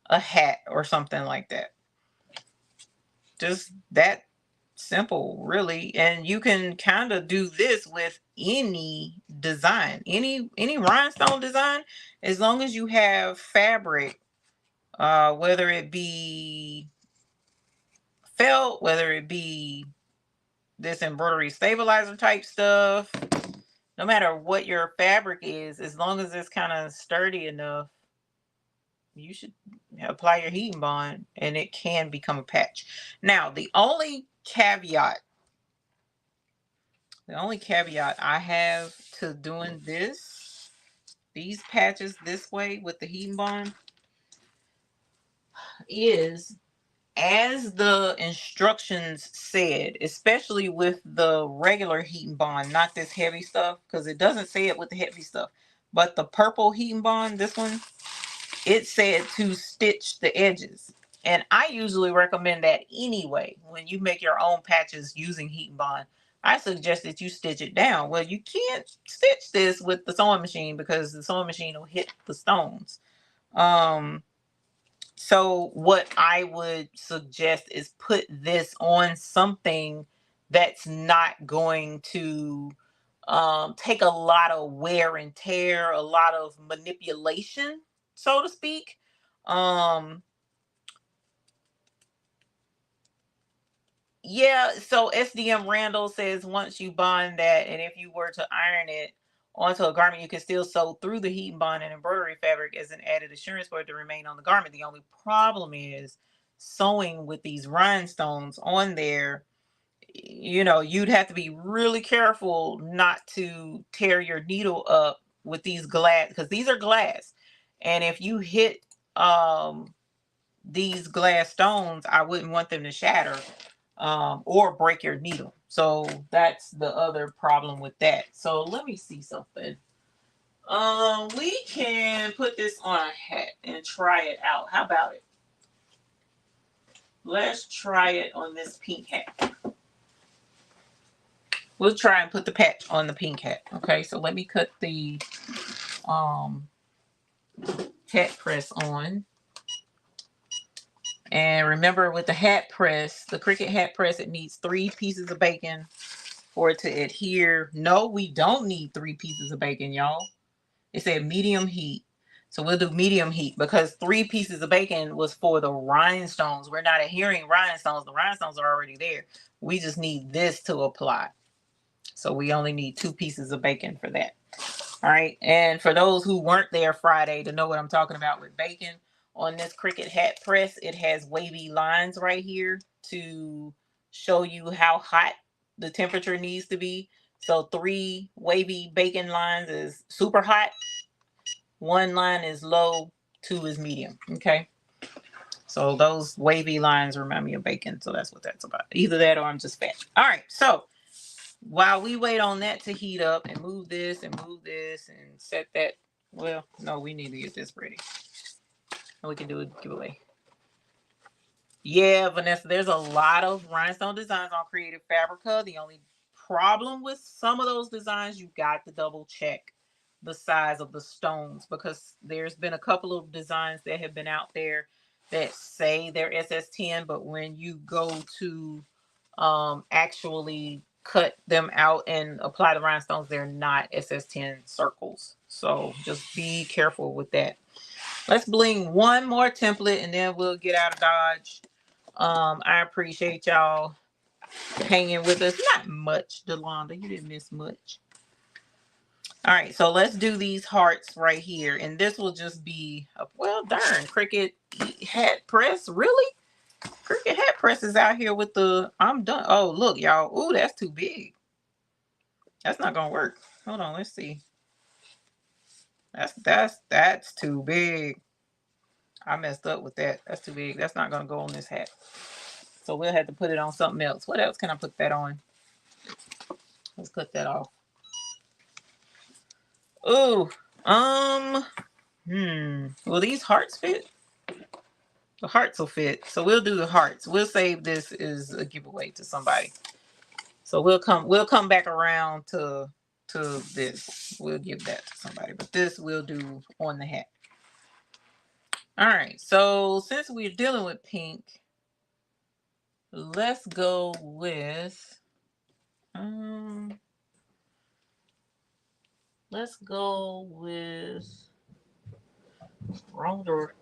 A: a hat or something like that. Just that simple, really. And you can kind of do this with any design, any rhinestone design, as long as you have fabric, whether it be felt, whether it be this embroidery stabilizer type stuff. No matter what your fabric is, as long as it's kind of sturdy enough, you should apply your heating bond and it can become a patch. Now, the only caveat I have to doing these patches this way with the heating bond is, as the instructions said, especially with the regular heating bond, not this heavy stuff, because it doesn't say it with the heavy stuff, but the purple heating bond, this one, it said to stitch the edges. And I usually recommend that anyway. When you make your own patches using heating bond, I suggest that you stitch it down. Well, you can't stitch this with the sewing machine because the sewing machine will hit the stones. So what I would suggest is put this on something that's not going to take a lot of wear and tear, a lot of manipulation, so to speak. Yeah, so SDM Randall says once you bond that, and if you were to iron it onto a garment, you can still sew through the heat bond and embroidery fabric as an added assurance for it to remain on the garment. The only problem is sewing with these rhinestones on there. You'd have to be really careful not to tear your needle up with these glass, because these are glass. And if you hit these glass stones, I wouldn't want them to shatter or break your needle. So that's the other problem with that. So let me see something. We can put this on a hat and try it out. How about it? Let's try it on this pink hat. We'll try and put the patch on the pink hat. Okay, so let me cut the hat press on. And remember, with the hat press, the Cricut hat press, it needs 3 pieces of bacon for it to adhere. No, we don't need 3 pieces of bacon, y'all. It said medium heat. So we'll do medium heat because 3 pieces of bacon was for the rhinestones. We're not adhering rhinestones. The rhinestones are already there. We just need this to apply. So we only need 2 pieces of bacon for that. All right. And for those who weren't there Friday to know what I'm talking about with bacon, on this Cricut hat press, it has wavy lines right here to show you how hot the temperature needs to be. So 3 wavy bacon lines is super hot. 1 line is low, 2 is medium. Okay. So those wavy lines remind me of bacon. So that's what that's about. Either that or I'm just fat. All right. So while we wait on that to heat up and move this and set that. Well, no, we need to get this ready. And we can do a giveaway. Yeah, Vanessa, there's a lot of rhinestone designs on Creative Fabrica. The only problem with some of those designs, you got to double check the size of the stones, because there's been a couple of designs that have been out there that say they're SS10, but when you go to actually cut them out and apply the rhinestones, they're not SS10 circles. So just be careful with that. Let's bling one more template and then we'll get out of Dodge. I appreciate y'all hanging with us. Not much, Delonda. You didn't miss much. All right, so let's do these hearts right here. And this will just be, well, darn, Cricut hat press. Really? Cricut hat press is out here with the, I'm done. Oh, look, y'all. Ooh, that's too big. That's not going to work. Hold on, let's see. That's too big. I messed up with that. That's too big. That's not going to go on this hat. So we'll have to put it on something else. What else can I put that on? Let's cut that off. Ooh. Will these hearts fit? The hearts will fit. So we'll do the hearts. We'll save this as a giveaway to somebody. So we'll come back around to this. We'll give that to somebody. But this we'll do on the hat. All right. So since we're dealing with pink, let's go with wrong door.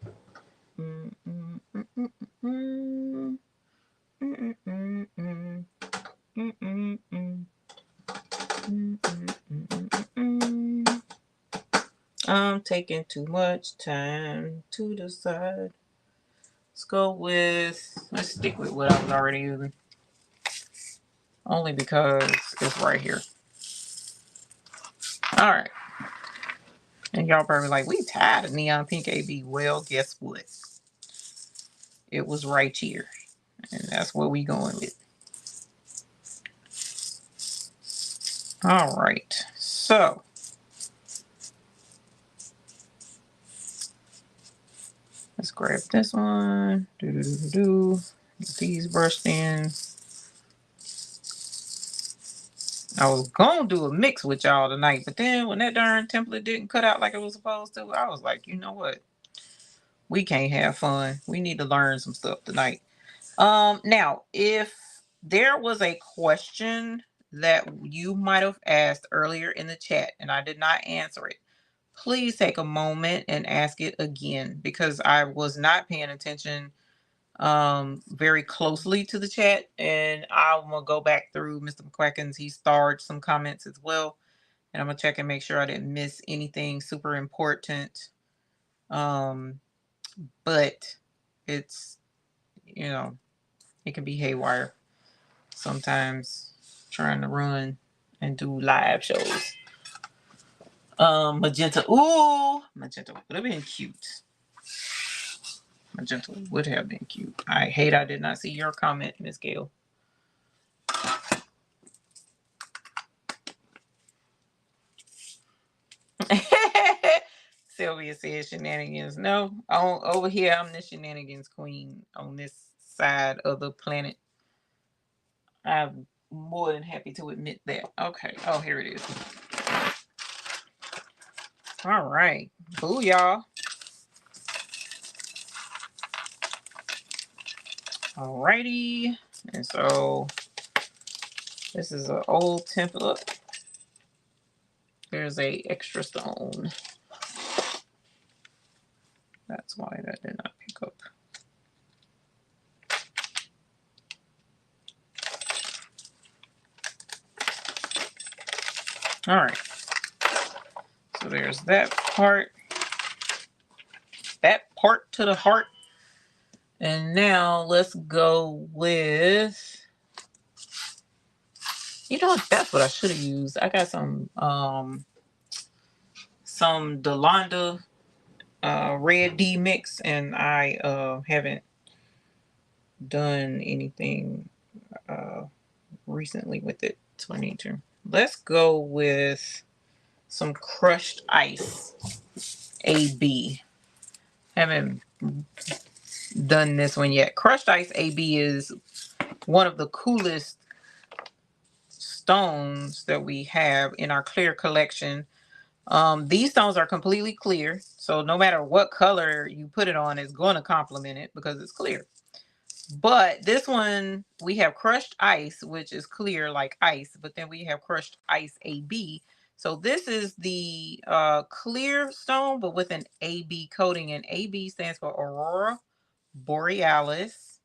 A: I'm taking too much time to decide. Let's stick with what I was already using. Only because it's right here. All right. And y'all probably like, we tired of neon pink AB. Well, guess what? It was right here. And that's what we going with. All right. So let's grab this one. Get these brushed in. I was gonna do a mix with y'all tonight, but then when that darn template didn't cut out like it was supposed to, I was like, you know what? We can't have fun. We need to learn some stuff tonight. Now, if there was a question that you might have asked earlier in the chat and I did not answer it, please take a moment and ask it again, because I was not paying attention very closely to the chat, and I'm gonna go back through Mr. McQuacken's. He starred some comments as well, and I'm gonna check and make sure I didn't miss anything super important. But it's, you know, it can be haywire sometimes trying to run and do live shows. Magenta. Ooh, magenta would have been cute. Magenta would have been cute. I hate I did not see your comment, Miss Gail. Sylvia says shenanigans. No, over here I'm the shenanigans queen on this side of the planet. I'm more than happy to admit that. Okay. Oh, here it is. All right. Boo, y'all. Alrighty. And so this is an old template. There's a extra stone. That's why that did not pick up. All right. So there's that part. That part to the heart. And now let's go with, you know what, that's what I should have used. I got some Delonda red D mix, and I haven't done anything recently with it, so I need to. Let's go with some crushed ice AB. Haven't done this one yet. Crushed ice AB is one of the coolest stones that we have in our clear collection. These stones are completely clear, so no matter what color you put it on, it's going to complement it because it's clear. But this one, we have crushed ice, which is clear like ice, but then we have crushed ice AB. So this is the clear stone, but with an AB coating, and AB stands for Aurora Borealis.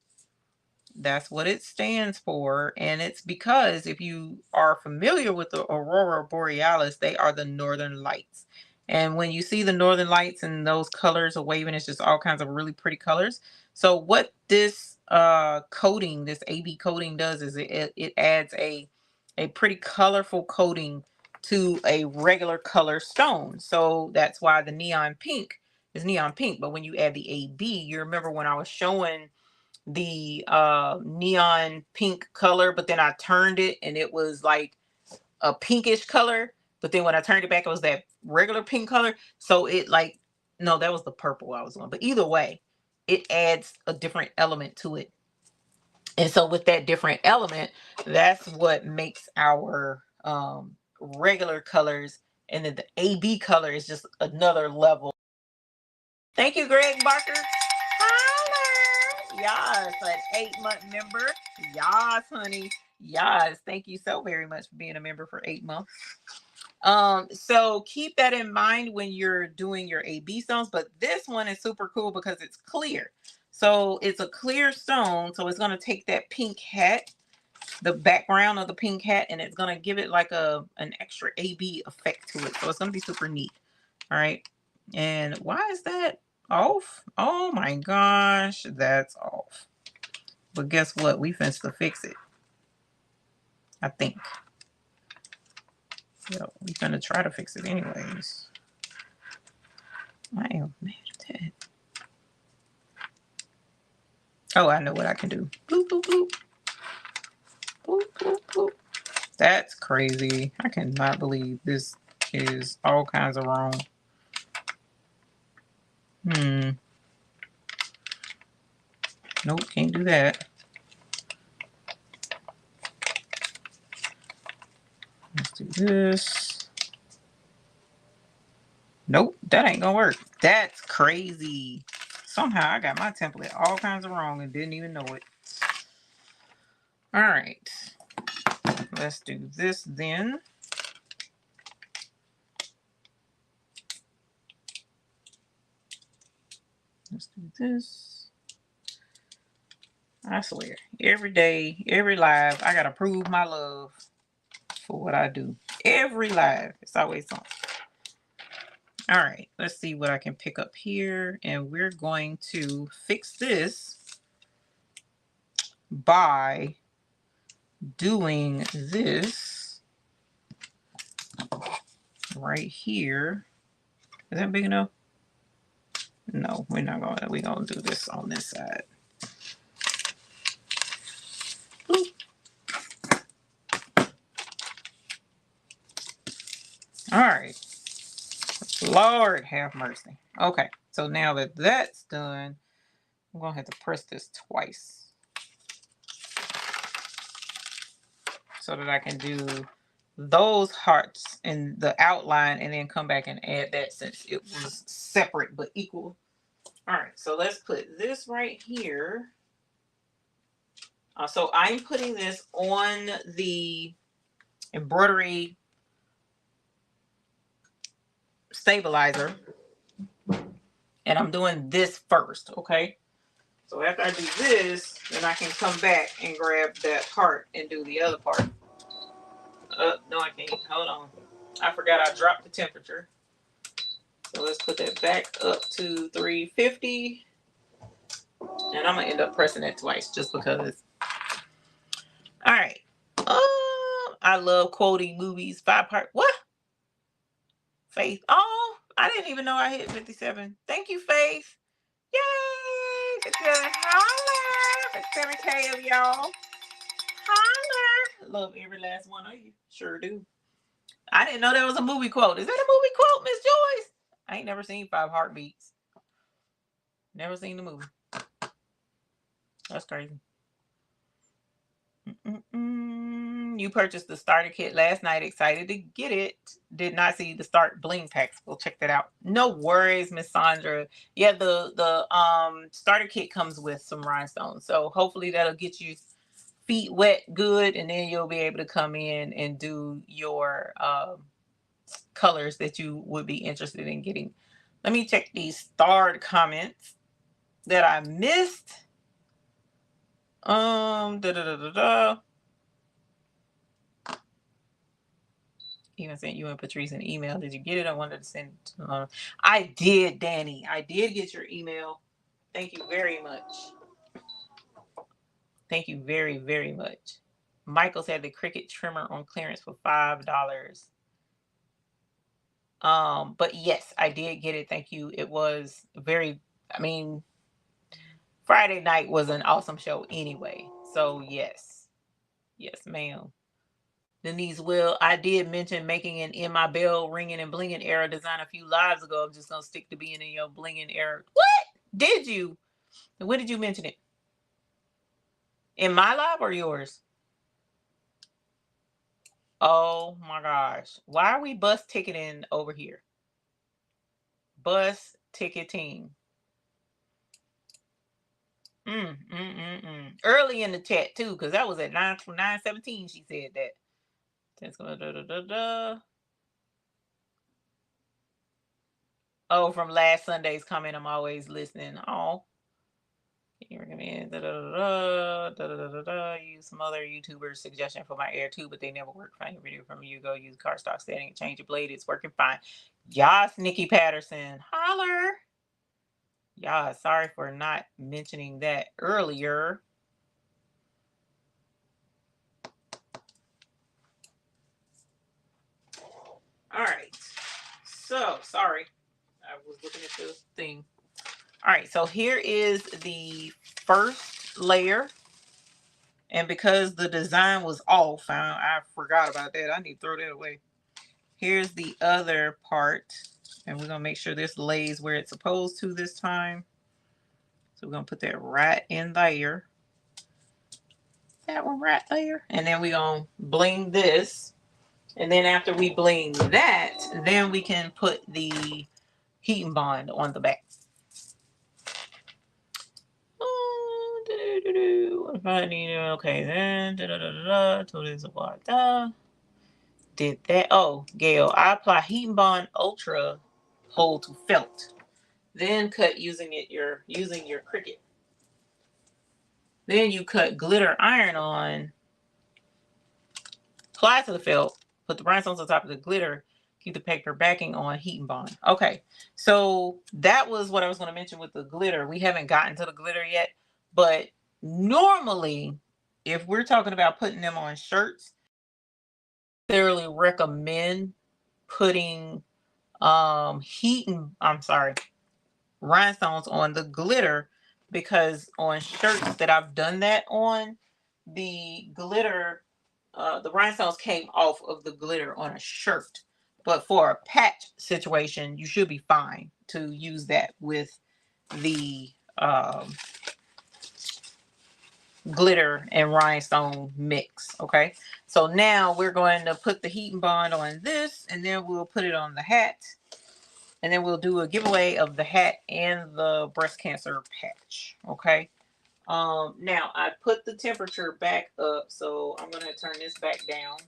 A: That's what it stands for. And it's because if you are familiar with the Aurora Borealis, they are the northern lights. And when you see the northern lights and those colors are waving, it's just all kinds of really pretty colors. So what this coating, this AB coating does is it adds a pretty colorful coating to a regular color stone. So that's why the neon pink is neon pink. But when you add the AB, you remember when I was showing the neon pink color, but then I turned it and it was like a pinkish color, but then when I turned it back it was that regular pink color. So it like, no, that was the purple I was on, but either way it adds a different element to it. And so with that different element, that's what makes our regular colors, and then the AB color is just another level. Thank you, Greg Barker. Holler. Yes, an 8-month member. Yes, honey. Yes, thank you so very much for being a member for 8 months. So keep that in mind when you're doing your AB stones. But this one is super cool because it's clear. So it's a clear stone. So it's going to take that pink hat, the background of the pink hat, and it's going to give it like an extra AB effect to it. So it's going to be super neat. All right. And why is that off? Oh my gosh, that's off. But guess what? We finna to fix it. I think. Yeah, we finna try to fix it anyways. I am mad at that. Oh, I know what I can do. Bloop, bloop, bloop. Bloop, bloop, bloop. That's crazy. I cannot believe this is all kinds of wrong. Nope, can't do that. Let's do this. Nope, that ain't gonna work. That's crazy. Somehow I got my template all kinds of wrong and didn't even know it. All right, let's do this then. Let's do this. I swear, every day, every live, I gotta prove my love for what I do. Every live, it's always something. All right, let's see what I can pick up here. And we're going to fix this by doing this right here. Is that big enough? No, we're not going to. We're going to do this on this side. Boop. All right. Lord have mercy. Okay, so now that that's done, I'm going to have to press this twice so that I can do those hearts in the outline and then come back and add that since it was separate but equal. All right, so let's put this right here. So I'm putting this on the embroidery stabilizer, and I'm doing this first, okay? So after I do this, then I can come back and grab that part and do the other part. No, I can't. Hold on. I forgot I dropped the temperature. So let's put that back up to 350. And I'm going to end up pressing that twice just because. All right. I love quoting movies. 5-part. What? Faith. Oh, I didn't even know I hit 57. Thank you, Faith. Yay! 57. Holler! 57K of y'all. Holler! Love every last one of you. Sure do. I didn't know there was a movie quote. Is that a movie quote, Miss Joyce? I ain't never seen 5 Heartbeats. Never seen the movie. That's crazy. You purchased the starter kit last night. Excited to get it. Did not see the start Bling packs. Go check that out. No worries, Miss Sandra. Yeah, the starter kit comes with some rhinestones. So hopefully that'll get you feet wet good, and then you'll be able to come in and do your colors that you would be interested in getting. Let me check these starred comments that I missed. Even sent you and Patrice an email. Did you get it? I wanted to send it to I did, Danny. I did get your email. Thank you very much. Thank you very, very much. Michael's had the Cricut trimmer on clearance for $5. But yes, I did get it. Thank you. It was very, I mean, Friday night was an awesome show anyway. So yes. Yes, ma'am. Denise, well, I did mention making an in my bell ringing and blinging era design a few lives ago. I'm just gonna stick to being in your blinging era. What? Did you? When did you mention it? In my live or yours? Oh my gosh. Why are we bus ticketing over here? Bus ticketing. Early in the chat too, because that was at 9:17. She said that. Oh, from last Sunday's comment, I'm always listening. Oh, can you recommend use some other YouTubers' suggestion for my air too, but they never work. Find a video from you. Go use cardstock setting, change your blade. It's working fine. Yas, Nikki Patterson, holler. Yeah, sorry for not mentioning that earlier. All right. So, sorry. I was looking at the thing. All right. So, here is the first layer. And because the design was off, I forgot about that. I need to throw that away. Here's the other part. And we're going to make sure this lays where it's supposed to this time. So, we're going to put that right in there. That one right there. And then we're going to bling this. And then after we bling that, then we can put the heat and bond on the back. Okay, then did that. Oh, Gail, I apply heat and bond ultra hold to felt. Then cut using your Cricut. Then you cut glitter iron on, apply to the felt, put the rhinestones on top of the glitter, keep the paper backing on, heat and bond. Okay, so that was what I was going to mention with the glitter. We haven't gotten to the glitter yet, but normally, if we're talking about putting them on shirts, I thoroughly recommend putting rhinestones on the glitter, because on shirts that I've done that on, the glitter, the rhinestones came off of the glitter on a shirt. But for a patch situation, you should be fine to use that with the glitter and rhinestone mix. Okay, so now we're going to put the heat and bond on this, and then we'll put it on the hat, and then we'll do a giveaway of the hat and the breast cancer patch. Okay, Now I put the temperature back up, so I'm gonna turn this back down.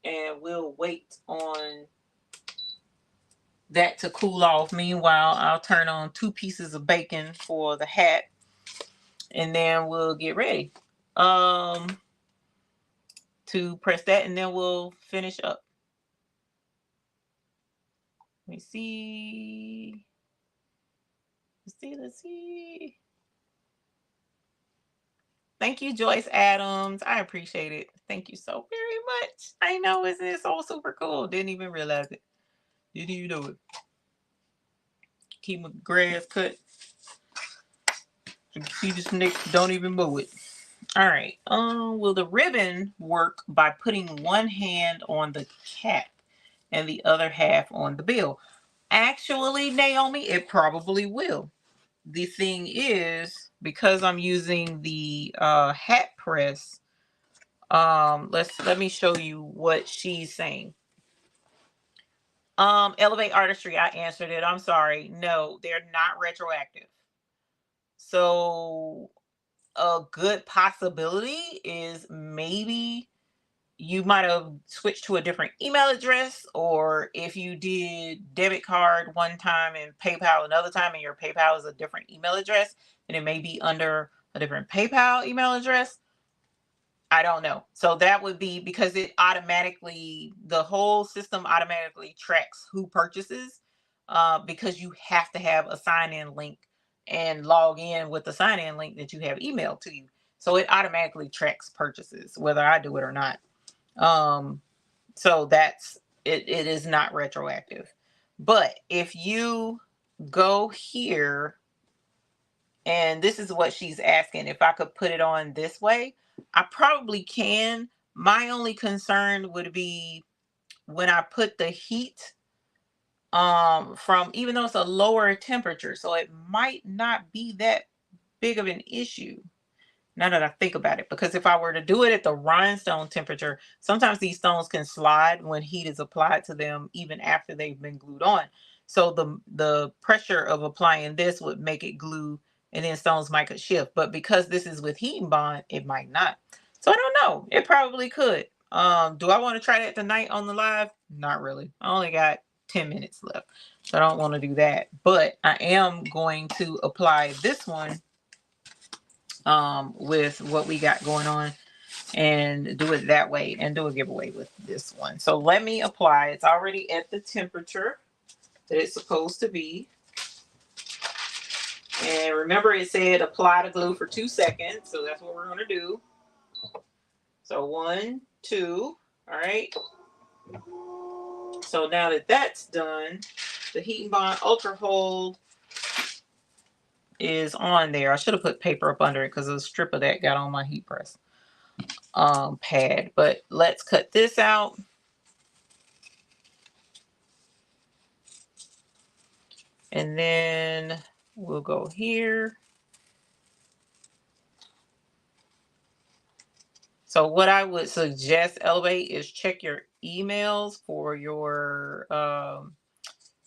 A: And we'll wait on that to cool off. Meanwhile, I'll turn on 2 pieces of bacon for the hat, and then we'll get ready to press that, and then we'll finish up. Let me see. Let's see. Thank you, Joyce Adams. I appreciate it. Thank you so very much. I know, isn't it so super cool? Didn't even realize it. Didn't even know it. Keep my grass cut. See this next, don't even mow it. All right. Will the ribbon work by putting one hand on the cap and the other half on the bill? Actually, Naomi, it probably will. The thing is, because I'm using the hat press, let me show you what she's saying. Elevate Artistry, I answered it. I'm sorry. No, they're not retroactive. So a good possibility is maybe you might have switched to a different email address, or if you did debit card one time and PayPal another time, and your PayPal is a different email address, and it may be under a different PayPal email address. I don't know. So that would be because it automatically, the whole system automatically tracks who purchases, because you have to have a sign-in link and log in with the sign-in link that you have emailed to you. So it automatically tracks purchases, whether I do it or not. So that's it. It is not retroactive. But if you go here, and this is what she's asking, if I could put it on this way, I probably can. My only concern would be when I put the heat from, even though it's a lower temperature, so it might not be that big of an issue. Now that I think about it, because if I were to do it at the rhinestone temperature, sometimes these stones can slide when heat is applied to them, even after they've been glued on. So the pressure of applying this would make it glue, and then stones might shift. But because this is with heat and bond, it might not. So I don't know. It probably could. Do I want to try that tonight on the live? Not really. I only got 10 minutes left, so I don't want to do that. But I am going to apply this one with what we got going on, and do it that way, and do a giveaway with this one. So let me apply. It's already at the temperature that it's supposed to be. And remember, it said apply the glue for 2 seconds. So that's what we're going to do. So 1, 2. All right. So now that that's done, the Heat and Bond Ultra Hold is on there. I should have put paper up under it because a strip of that got on my heat press pad. But let's cut this out. And then we'll go here. So what I would suggest, Elevate, is check your emails for your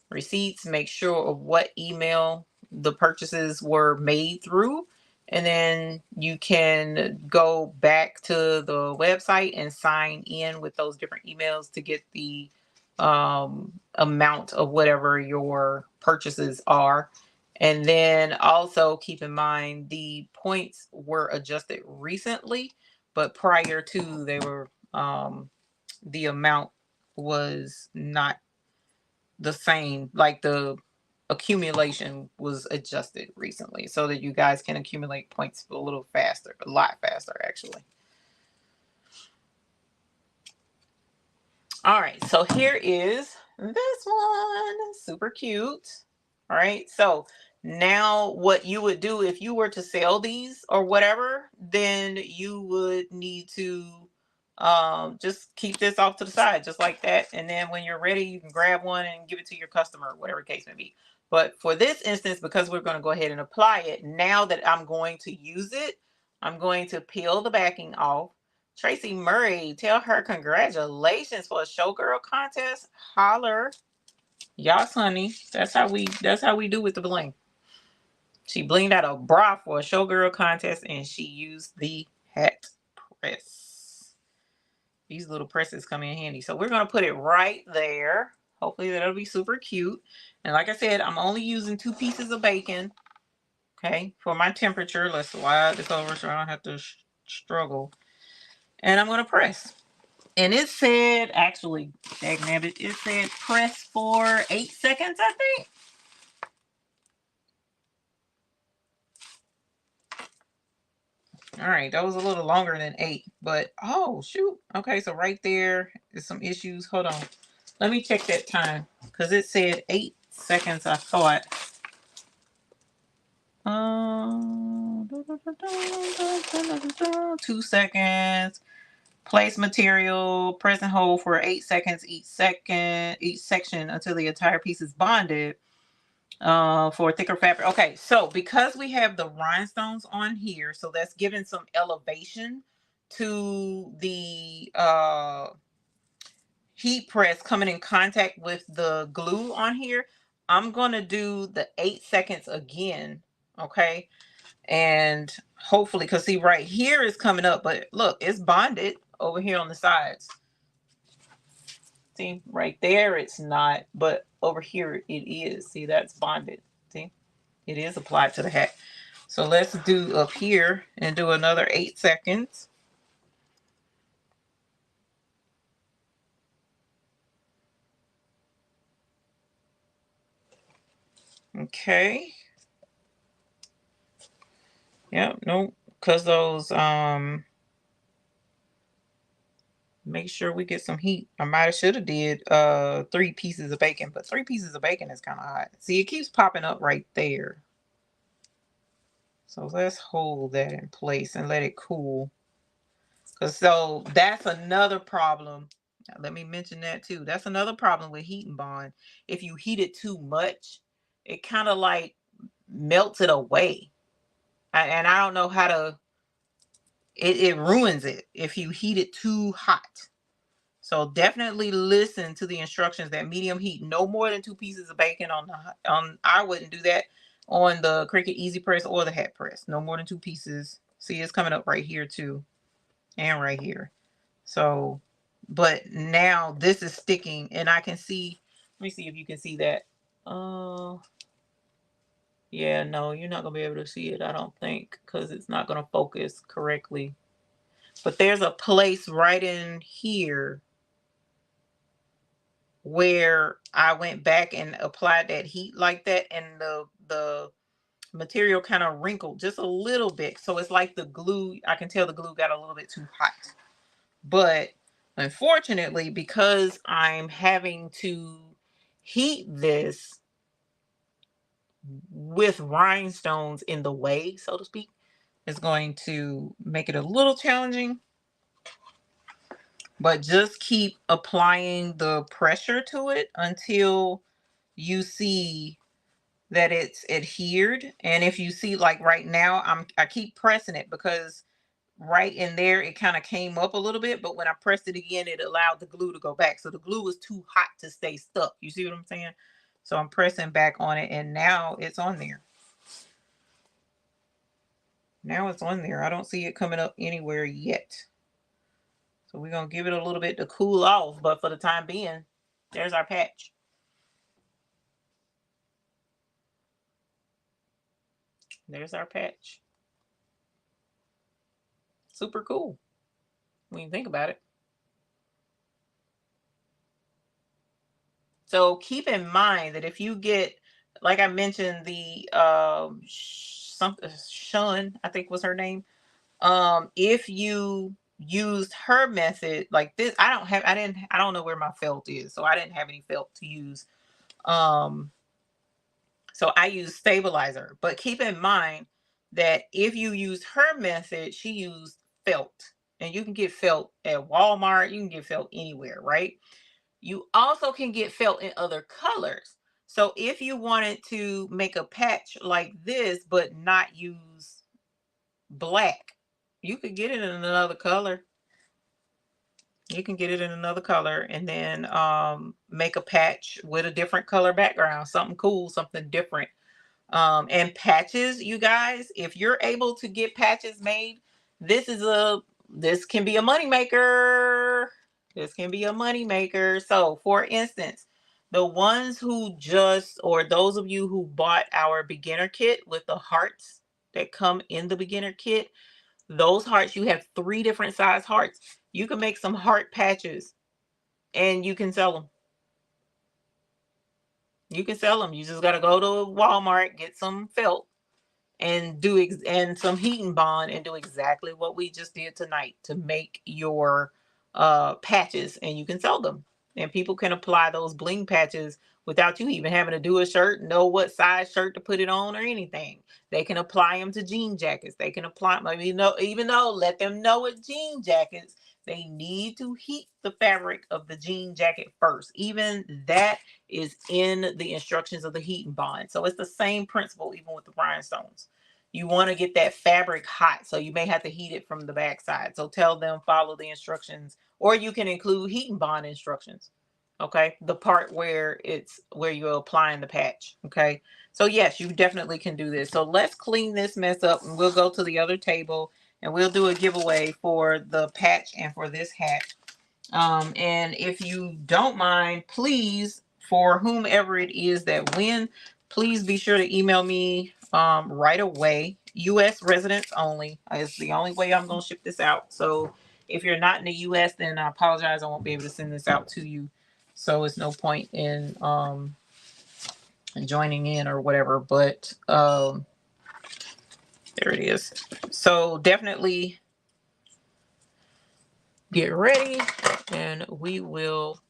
A: receipts. Make sure of what email the purchases were made through. And then you can go back to the website and sign in with those different emails to get the amount of whatever your purchases are. And then also keep in mind the points were adjusted recently, but prior to, they were the amount was not the same. Like the accumulation was adjusted recently so that you guys can accumulate points a little faster, a lot faster actually. All right, so here is this one, super cute. All right, so now what you would do if you were to sell these or whatever, then you would need to just keep this off to the side just like that, and then when you're ready you can grab one and give it to your customer, whatever case may be. But for this instance, because we're going to go ahead and apply it, now that I'm going to use it, I'm going to peel the backing off. Tracy Murray, tell her congratulations for a showgirl contest. Holler. Yes, honey. That's how we do with the bling. She blinged out a bra for a showgirl contest, and she used the hat press. These little presses come in handy. So we're going to put it right there. Hopefully that'll be super cute. And like I said, I'm only using 2 pieces of bacon. Okay, for my temperature. Let's slide this over so I don't have to struggle. And I'm going to press. And it said, actually, dagnabbit, it said press for 8 seconds, I think. All right, that was a little longer than 8, but oh shoot. Okay, so right there is some issues. Hold on. Let me check that time because it said 8 seconds, I thought. 2 seconds. Place material, press and hold for 8 seconds each section until the entire piece is bonded. For thicker fabric. Okay, so because we have the rhinestones on here, so that's giving some elevation to the heat press coming in contact with the glue on here. I'm gonna do the 8 seconds again. Okay, and hopefully, because see right here is coming up, but look, it's bonded over here on the sides. See right there it's not, but over here it is. See, that's bonded. See, it is applied to the hat. So let's do up here and do another 8 seconds. Okay. Yep, nope, because those make sure we get some heat. I might have should have did 3 pieces of bacon, but 3 pieces of bacon is kind of hot. See, it keeps popping up right there. So let's hold that in place and let it cool. Because so that's another problem. Now, let me mention that too. That's another problem with heat and bond. If you heat it too much, it kind of like melts it away. And I don't know how to, it ruins it if you heat it too hot. So definitely listen to the instructions that medium heat, no more than 2 pieces of bacon on I wouldn't do that on the Cricut Easy Press or the hat press. No more than 2 pieces. See, it's coming up right here too. And right here. So, but now this is sticking and I can see, let me see if you can see that. Yeah, no, you're not gonna be able to see it, I don't think, because it's not gonna focus correctly. But there's a place right in here where I went back and applied that heat like that, and the material kind of wrinkled just a little bit. So it's like the glue, I can tell the glue got a little bit too hot. But unfortunately, because I'm having to heat this with rhinestones in the way, so to speak, it's going to make it a little challenging. But just keep applying the pressure to it until you see that it's adhered. And if you see, like right now, I keep pressing it because right in there it kind of came up a little bit, but when I pressed it again, it allowed the glue to go back. So the glue was too hot to stay stuck. You see what I'm saying? So I'm pressing back on it, and now it's on there. Now it's on there. I don't see it coming up anywhere yet. So we're going to give it a little bit to cool off, but for the time being, there's our patch. There's our patch. Super cool when you think about it. So keep in mind that if you get, like I mentioned, the Shun, I think was her name. If you used her method like this, I don't know where my felt is, so I didn't have any felt to use. So I use stabilizer. But keep in mind that if you use her method, she used felt. And you can get felt at Walmart, you can get felt anywhere, right? You also can get felt in other colors. So if you wanted to make a patch like this, but not use black, you could get it in another color. You can get it in another color and then make a patch with a different color background, something cool, something different. And patches, you guys, if you're able to get patches made, this can be a money maker. This can be a money maker. So for instance, the ones who just, or those of you who bought our beginner kit with the hearts that come in the beginner kit, those hearts, you have 3 different size hearts. You can make some heart patches and you can sell them. You can sell them. You just got to go to Walmart, get some felt, and and some heat and bond, and do exactly what we just did tonight to make your patches, and you can sell them, and people can apply those bling patches without you even having to do a shirt, know what size shirt to put it on or anything. They can apply them to jean jackets. They can apply, maybe, no, even though, let them know with jean jackets, they need to heat the fabric of the jean jacket first. Even that is in the instructions of the heat and bond. So it's the same principle even with the rhinestones. You want to get that fabric hot, so you may have to heat it from the backside. So tell them, follow the instructions, or you can include heat and bond instructions. Okay, the part where you're applying the patch. Okay, so yes, you definitely can do this. So let's clean this mess up, and we'll go to the other table, and we'll do a giveaway for the patch and for this hat. And if you don't mind, please, for whomever it is that win, please be sure to email me right away. U.S. residents only is the only way I'm going to ship this out. So if you're not in the U.S., then I apologize. I won't be able to send this out to you. So it's no point in joining in or whatever. But there it is. So definitely get ready, and we will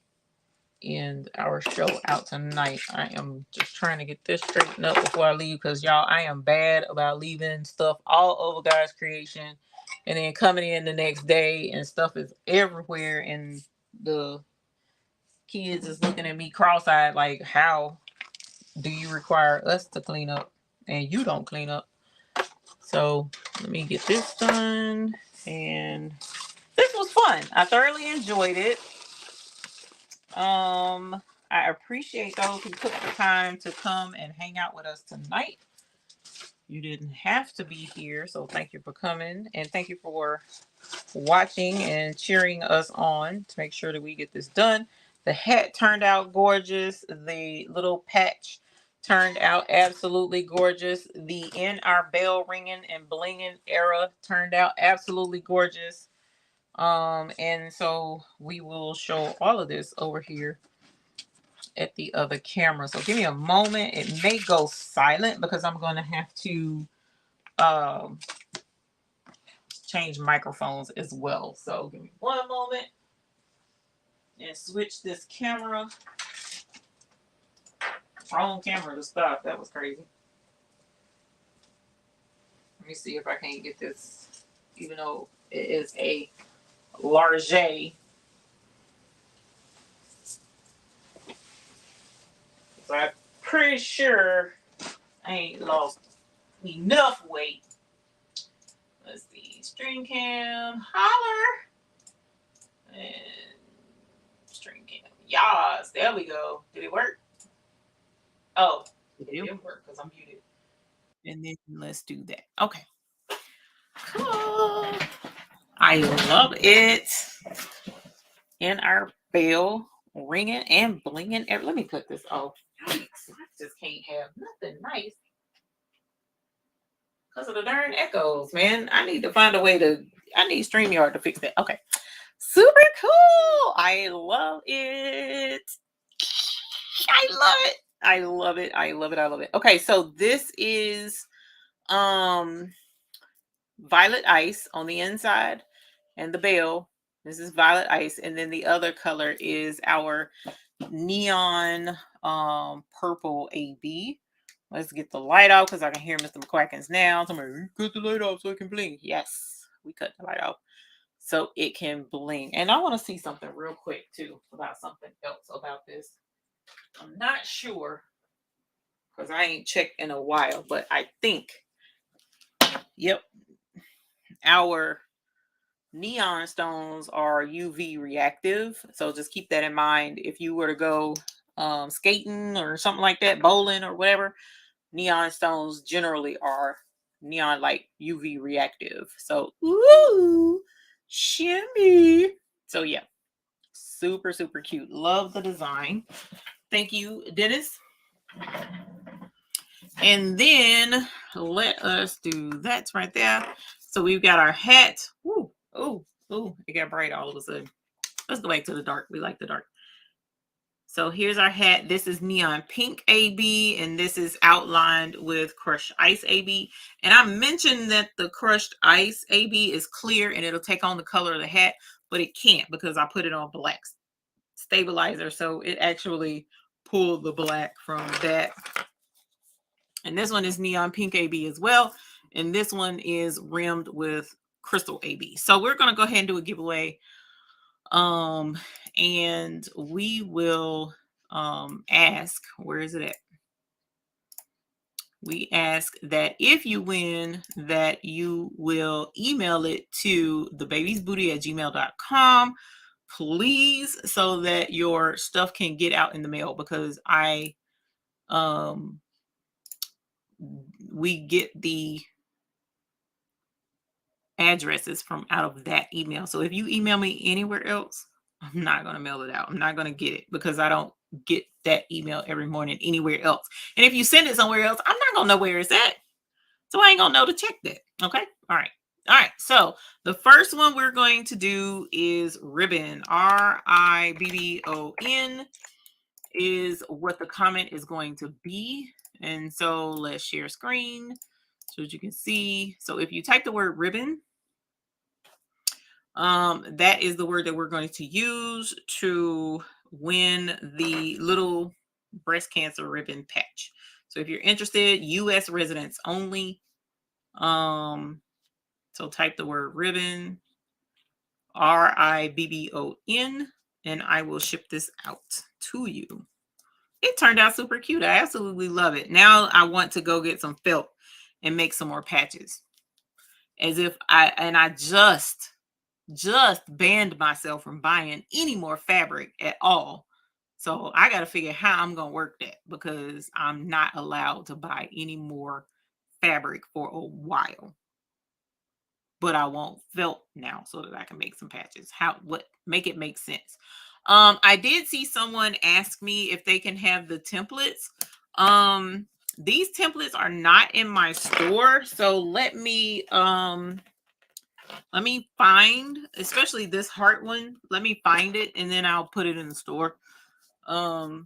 A: end our show out tonight. I am just trying to get this straightened up before I leave, because y'all, I am bad about leaving stuff all over God's creation and then coming in the next day and stuff is everywhere, and the kids is looking at me cross-eyed like, how do you require us to clean up and you don't clean up? So let me get this done, and this was fun. I thoroughly enjoyed it. I appreciate those who took the time to come and hang out with us tonight. You didn't have to be here, so thank you for coming, and thank you for watching and cheering us on to make sure that we get this done. The hat turned out gorgeous. The little patch turned out absolutely gorgeous. The in our bell ringing and blinging era turned out absolutely gorgeous. And so we will show all of this over here at the other camera. So give me a moment. It may go silent because I'm going to have to change microphones as well. So give me one moment and switch this camera. Wrong camera to stop. That was crazy. Let me see if I can't get this, even though it is a large. So I'm pretty sure I ain't lost enough weight. Let's see. String cam. Holler. And string cam. Yas. There we go. Did it work? Oh, it didn't work because I'm muted. And then let's do that. Okay. Cool. I love it. In our bell ringing and blinging. Let me cut this off. I just can't have nothing nice because of the darn echoes, man. I need to find a way to. I need StreamYard to fix that. Okay. Super cool. I love it. I love it. I love it. I love it. I love it. Okay, so this is violet ice on the inside, and the bell. This is violet ice, and then the other color is our neon purple AB. Let's get the light off because I can hear Mr. McQuackins now. Somebody, cut the light off so it can bling. Yes, we cut the light off so it can bling. And I want to see something real quick too about something else about this. I'm not sure because I ain't checked in a while, but I think, yep, our neon stones are UV reactive. So just keep that in mind if you were to go skating or something like that, bowling or whatever. neon stones generally are neon like UV reactive. So, ooh, shimmy. So yeah, super, super cute. Love the design. Thank you, Dennis. And then let us do that right there. So we've got our hat. Ooh, ooh, ooh, it got bright all of a sudden. Let's go back to the dark. We like the dark. So here's our hat. This is neon pink AB, and this is outlined with crushed ice AB. And I mentioned that the crushed ice AB is clear and it'll take on the color of the hat, but it can't because I put it on black stabilizer. So it actually pulled the black from that. And this one is neon pink AB as well. And this one is rimmed with crystal AB. So we're going to go ahead and do a giveaway. And we will ask, where is it at? We ask that if you win, that you will email it to thebabiesbooty@gmail.com, please, so that your stuff can get out in the mail, because we get the addresses from out of that email. So if you email me anywhere else, I'm not going to mail it out. I'm not going to get it because I don't get that email every morning anywhere else. And if you send it somewhere else, I'm not going to know where it's at. So I ain't going to know to check that. Okay. All right. All right. So the first one we're going to do is ribbon. RIBBON is what the comment is going to be. And so let's share screen so that you can see. So if you type the word ribbon, that is the word that we're going to use to win the little breast cancer ribbon patch. So if you're interested, US residents only. So type the word ribbon, RIBBON, and I will ship this out to you. It turned out super cute. I absolutely love it. Now I want to go get some felt and make some more patches. As if I just banned myself from buying any more fabric at all. So I got to figure how I'm going to work that, because I'm not allowed to buy any more fabric for a while. But I want felt now so that I can make some patches. Make it make sense. I did see someone ask me if they can have the templates. These templates are not in my store, so let me find, especially this heart one. Let me find it and then I'll put it in the store. And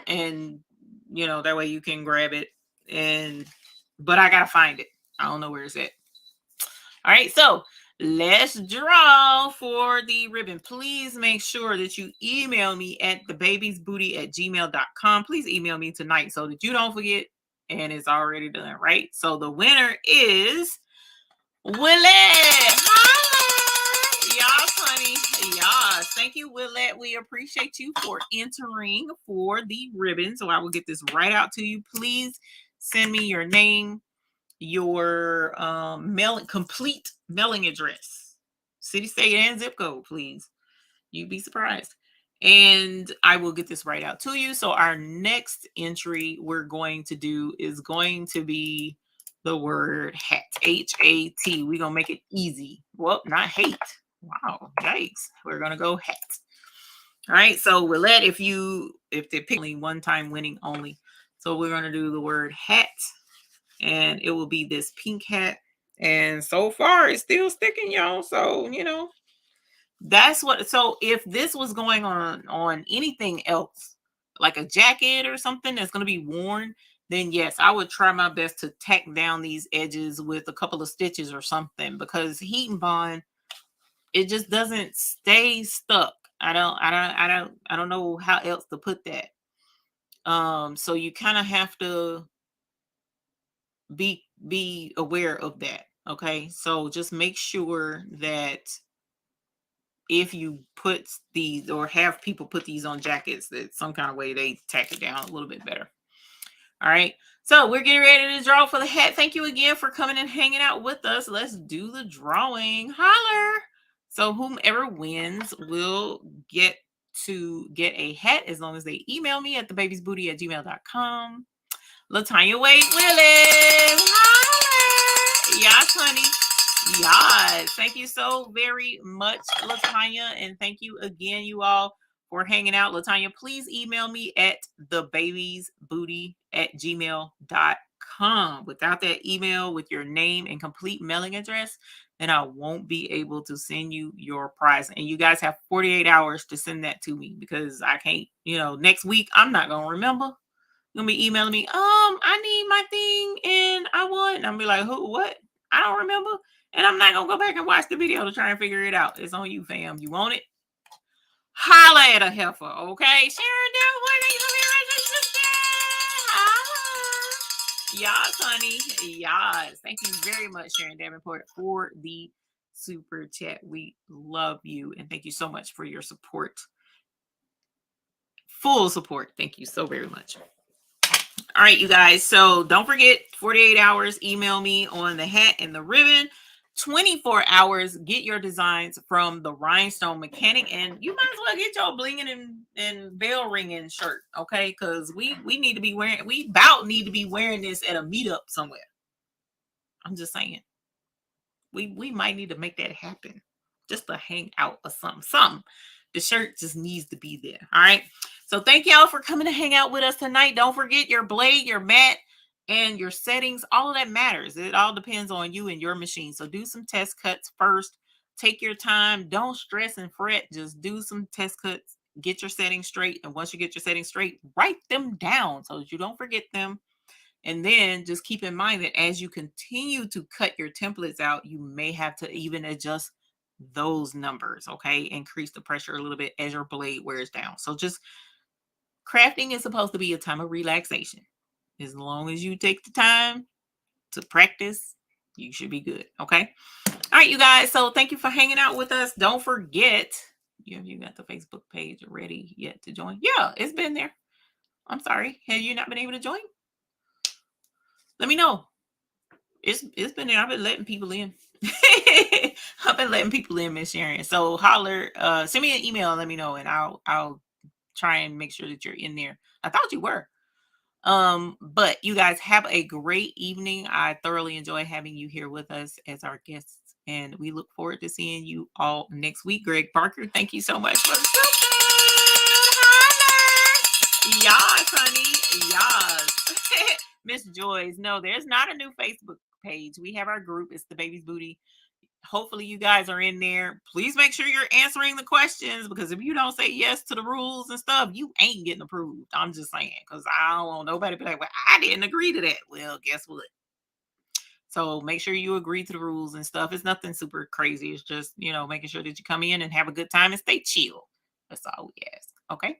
A: that way you can grab it. But I gotta find it. I don't know where it's at. All right, so let's draw for the ribbon. Please make sure that you email me at thebabiesbooty@gmail.com. Please email me tonight so that you don't forget and it's already done, right? So the winner is Willette. Hi, y'all, honey. Yes, thank you, Willette. We appreciate you for entering for the ribbon. So I will get this right out to you. Please send me your name, your complete mailing address, city, state, and zip code, please. You'd be surprised. And I will get this right out to you. So our next entry we're going to do is going to be the word hat, HAT. We're gonna make it easy. Well, not hate. Wow, yikes. We're gonna go hat. All right, so Willette, if they pick only one time winning only. So we're gonna do the word hat, and it will be this pink hat. And so far it's still sticking, y'all. So that's what. So if this was going on anything else, like a jacket or something that's going to be worn, then yes, I would try my best to tack down these edges with a couple of stitches or something, because heat and bond, it just doesn't stay stuck. I don't know how else to put that. So you kind of have to be aware of that. Okay, so just make sure that if you put these or have people put these on jackets, that some kind of way they tack it down a little bit better. All right, so we're getting ready to draw for the hat. Thank you again for coming and hanging out with us. Let's do the drawing. Holler. So whomever wins will get to get a hat as long as they email me at thebabiesbooty@gmail.com. LaTanya Wade Willis. Hi. Yes, honey. Yes. Thank you so very much, LaTanya. And thank you again, you all, for hanging out. LaTanya, please email me at thebabiesbooty@gmail.com. Without that email with your name and complete mailing address, then I won't be able to send you your prize. And you guys have 48 hours to send that to me, because I can't, next week, I'm not going to remember. You're going to be emailing me, I need my thing and I want, and I'm going to be like, who, what? I don't remember. And I'm not going to go back and watch the video to try and figure it out. It's on you, fam. You want it? Holla at a heifer, okay? Sharon Davenport, thank you so very much, sister. Yes, honey. Yes. Thank you very much, Sharon Davenport, for the super chat. We love you, and thank you so much for your support. Full support. Thank you so very much. All right, you guys. So don't forget, 48 hours, email me on the hat and the ribbon. 24 hours, get your designs from the Rhinestone Mechanic, and you might as well get your blinging and bell ringing shirt, okay? Because we need to be wearing, we about need to be wearing this at a meetup somewhere. I'm just saying, we might need to make that happen, just to hang out or something. The shirt just needs to be there. All right. So thank y'all for coming to hang out with us tonight. Don't forget your blade, your mat, and your settings. All of that matters. It all depends on you and your machine. So do some test cuts first. Take your time. Don't stress and fret. Just do some test cuts. Get your settings straight. And once you get your settings straight, write them down so that you don't forget them. And then just keep in mind that as you continue to cut your templates out, you may have to even adjust those numbers, okay? Increase the pressure a little bit as your blade wears down. So just, crafting is supposed to be a time of relaxation. As long as you take the time to practice, you should be good, okay? All right, you guys. So thank you for hanging out with us. Don't forget, you got the Facebook page ready yet to join? Yeah, it's been there. I'm sorry. Have you not been able to join? Let me know. It's been there. I've been letting people in. I've been letting people in, Miss Sharon. So holler, send me an email and let me know, and I'll try and make sure that you're in there. I thought you were. But you guys have a great evening. I thoroughly enjoy having you here with us as our guests, and we look forward to seeing you all next week. Greg Parker, thank you so much for the support. Yes, honey. Yes. Miss Joyce, no, there's not a new Facebook page. We have our group. It's the Baby's Booty. Hopefully you guys are in there. Please make sure you're answering the questions, because if you don't say yes to the rules and stuff, you ain't getting approved. I'm just saying, because I don't want nobody to be like, well, I didn't agree to that. Well, guess what? So make sure you agree to the rules and stuff. It's nothing super crazy. It's just, making sure that you come in and have a good time and stay chill. That's all we ask. Okay.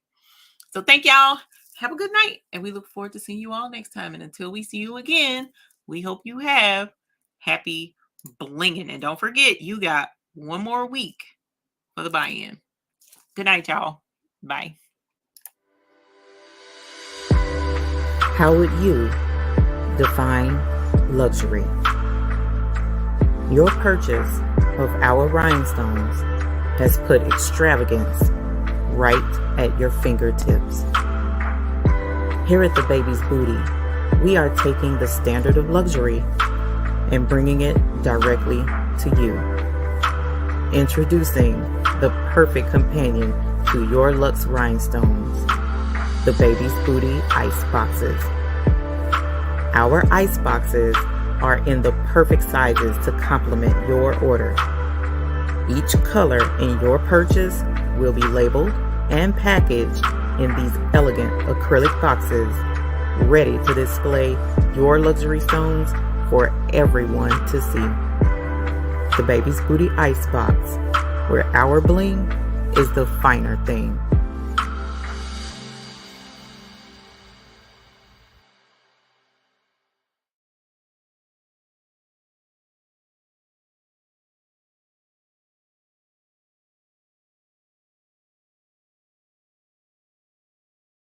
A: So thank y'all. Have a good night. And we look forward to seeing you all next time. And until we see you again, we hope you have happy blinging. And don't forget, you got one more week for the buy-in. Good night, y'all. Bye.
B: How would you define luxury? Your purchase of our rhinestones has put extravagance right at your fingertips. Here at the Baby's Booty, we are taking the standard of luxury and bringing it directly to you. Introducing the perfect companion to your luxe rhinestones, the Baby's Booty ice boxes. Our ice boxes are in the perfect sizes to complement your order. Each color in your purchase will be labeled and packaged in these elegant acrylic boxes, ready to display your luxury stones for everyone to see. The Baby's Booty Ice Box, where our bling is the finer thing.